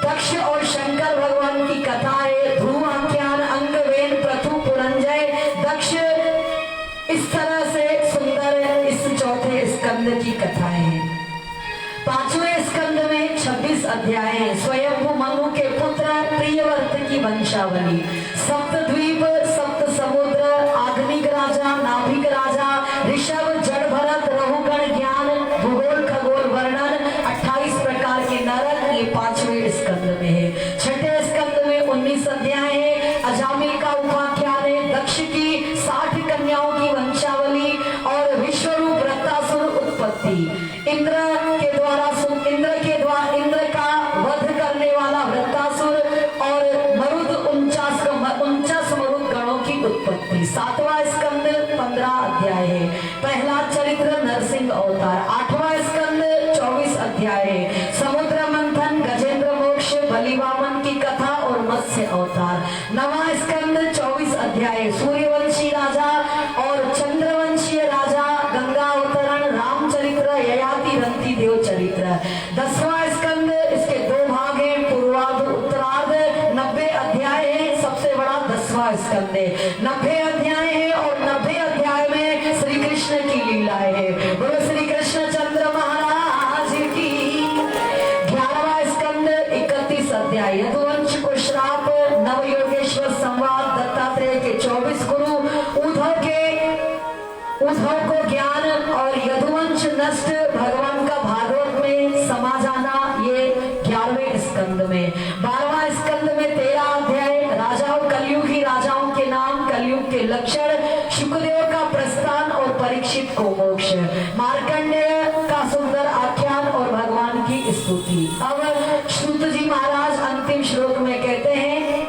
दक्ष और शंकर भगवान की कथा है। ध्रुव आख्यान, अंग वेद, प्रथु पुरंजय, दक्ष, इस तरह से सुंदर इस चौथे स्कंद की कथाएं हैं। पांचवें स्कंद में 26 अध्याय हैं, स्वयंभू मनु के पुत्र प्रियव्रत की वंशावली, सप्तद्वीप, सप्त समुद्र, आग्निक राजा, नाभिक राजा, ऋषभ, जड़ भरत, रहुगण ज्ञान, भूगोल खगोल वर्णन, 28 प्रकार के नरक, ये 5वें स्कंद में है। छठे स्कंद में 19 अध्याय है, अजामिल का उपाख्यान है, दक्ष की 60 कन्याओं की वंशावली और विश्वरूप वृत्तासुर उत्पत्ति, इंद्र का वध करने वाला वृत्तासुर और मरुद 49 मरुद गणों की उत्पत्ति। 7वां स्कंद 15 अध्याय है, पहला चरित्र नरसिंह अवतार। 8वां स्कंद 24 अध्याय है, समुद्र मंथन, गजेंद्र मोक्ष, बलिवामन की कथा और मत्स्य अवतार। 9वां स्कंद 24 अध्याय, सूर्यवंशी राजा और चंद्रवंशीय राजा, गंगा अवतरण, रामचरित्र, ययाति रंती देव चरित्र। 10वां स्कंद, इसके 2 भाग हैं, पूर्वार्ध उत्तरार्ध, 90 अध्याय है, सबसे बड़ा 10वां स्कंद है, 90 अध्याय है और 90 अध्याय में श्री कृष्ण की लीलाएं है। बोलो श्री कृष्ण चंद्र महाराज की। 11वां स्कंद 31 अध्याय, यदुवंश को श्राप, नवयोगेश्वर संवाद, दत्तात्रेय के 24 गुरु, उद्धव को ज्ञान और यदुवंश नष्ट, भगवान का भागवत में समा जाना, ये 11वें स्कंद में। 12वां स्कंद में 13 अध्याय, राजाओं, कलयुगी राजाओं के नाम, कलयुग के लक्षण, शुकदेव का प्रस्थान और परीक्षित को मोक्ष, मार्कंडेय का सुंदर आख्यान और भगवान की स्तुति। अब सूत जी महाराज अंतिम श्लोक में कहते हैं,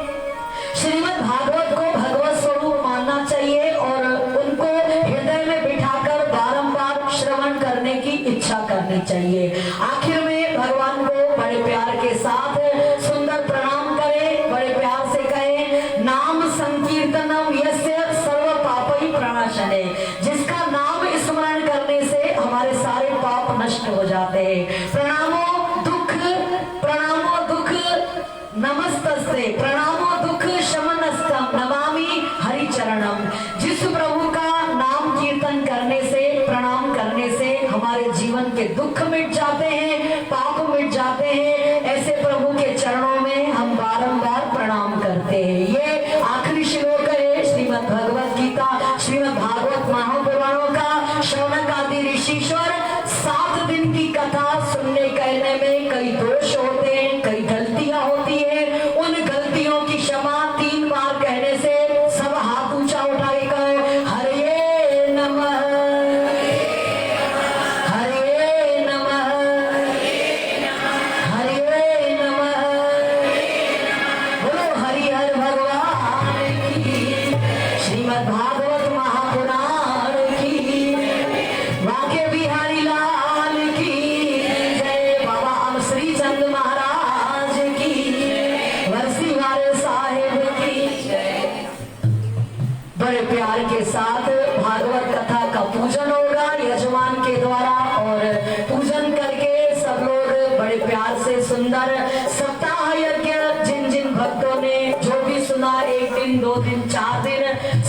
श्रीमद् भागवत को भगवत स्वरूप मानना चाहिए और उनको हृदय में बिठाकर बारंबार श्रवण करने की इच्छा करनी चाहिए। आखिर में भगवान को बड़े प्यार के साथ सुंदर प्रणाम करें, बड़े प्यार से कहें, नाम संकीर्तनम यस्य सर्व पापै प्रणाशने, जिसका नाम स्मरण करने से हमारे सारे पाप नष्ट हो जाते हैं। प्रणामो दुख नमस्तस्ते, प्रणामो दुख शमनस्तम, नमामि हरि चरणम। जिस प्रभु का नाम कीर्तन करने से, प्रणाम करने से हमारे जीवन के दुख मिट जाते हैं, पाप मिट जाते हैं, ऐसे प्रभु के चरणों में हम बारंबार प्रणाम करते हैं। ये आखिरी श्लोक है श्रीमद् भगवत गीता, श्रीमद् भागवत महापुराणों का। शौनक आदि ऋषिश्वर 7 दिन की कथा सुनने कहने में कई दोष होते हैं, कई गलतियां होती है, उन गलतियों की क्षमा 3 बार कहने से सब हाथ ऊंचा उठा के कहो, हरे नमः, हरे नमः, के साथ भागवत कथा का पूजन होगा यजमान के द्वारा, और पूजन करके सब लोग बड़े प्यार से सुंदर सप्ताह यज्ञ जिन जिन भक्तों ने जो भी सुना, 1 दिन 2 दिन 4 दिन,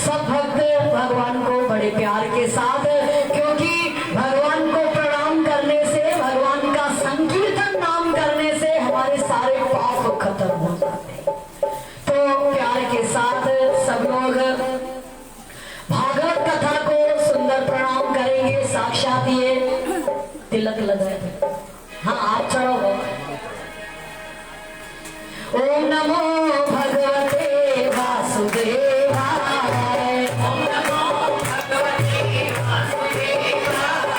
सब भक्त भगवान को बड़े प्यार के साथ, क्योंकि भगवान को प्रणाम करने से, भगवान का संकीर्तन नाम करने से हमारे सारे पाप खत्म हो जाते हैं। तो प्यार के साथ सब लोग भागवत कथा को सुंदर प्रणाम करेंगे। साक्षात ये तिलक लगाए। हाँ, आप चढ़ो। ओम नमो भगवते वासुदेवाय, ओम नमो भगवते वासुदेवाय,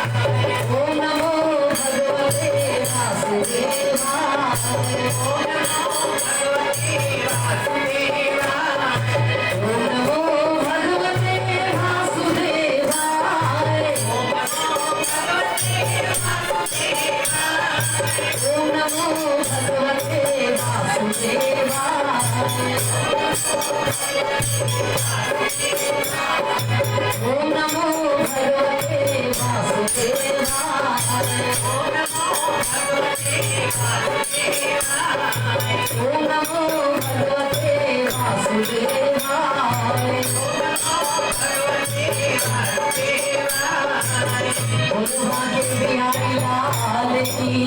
ओम नमो भगवते वासुदेवाय, ओम नमो भगवते वासुदेवाय, ओम नमो भगवते वासुदेवाय, ओम नमो भगवते वासुदेवाय, ओम नमो भगवते वासुदेवाय, ओम नमो भगवते वासुदेवाय, बोलो भाग्य बिहारी लाल की।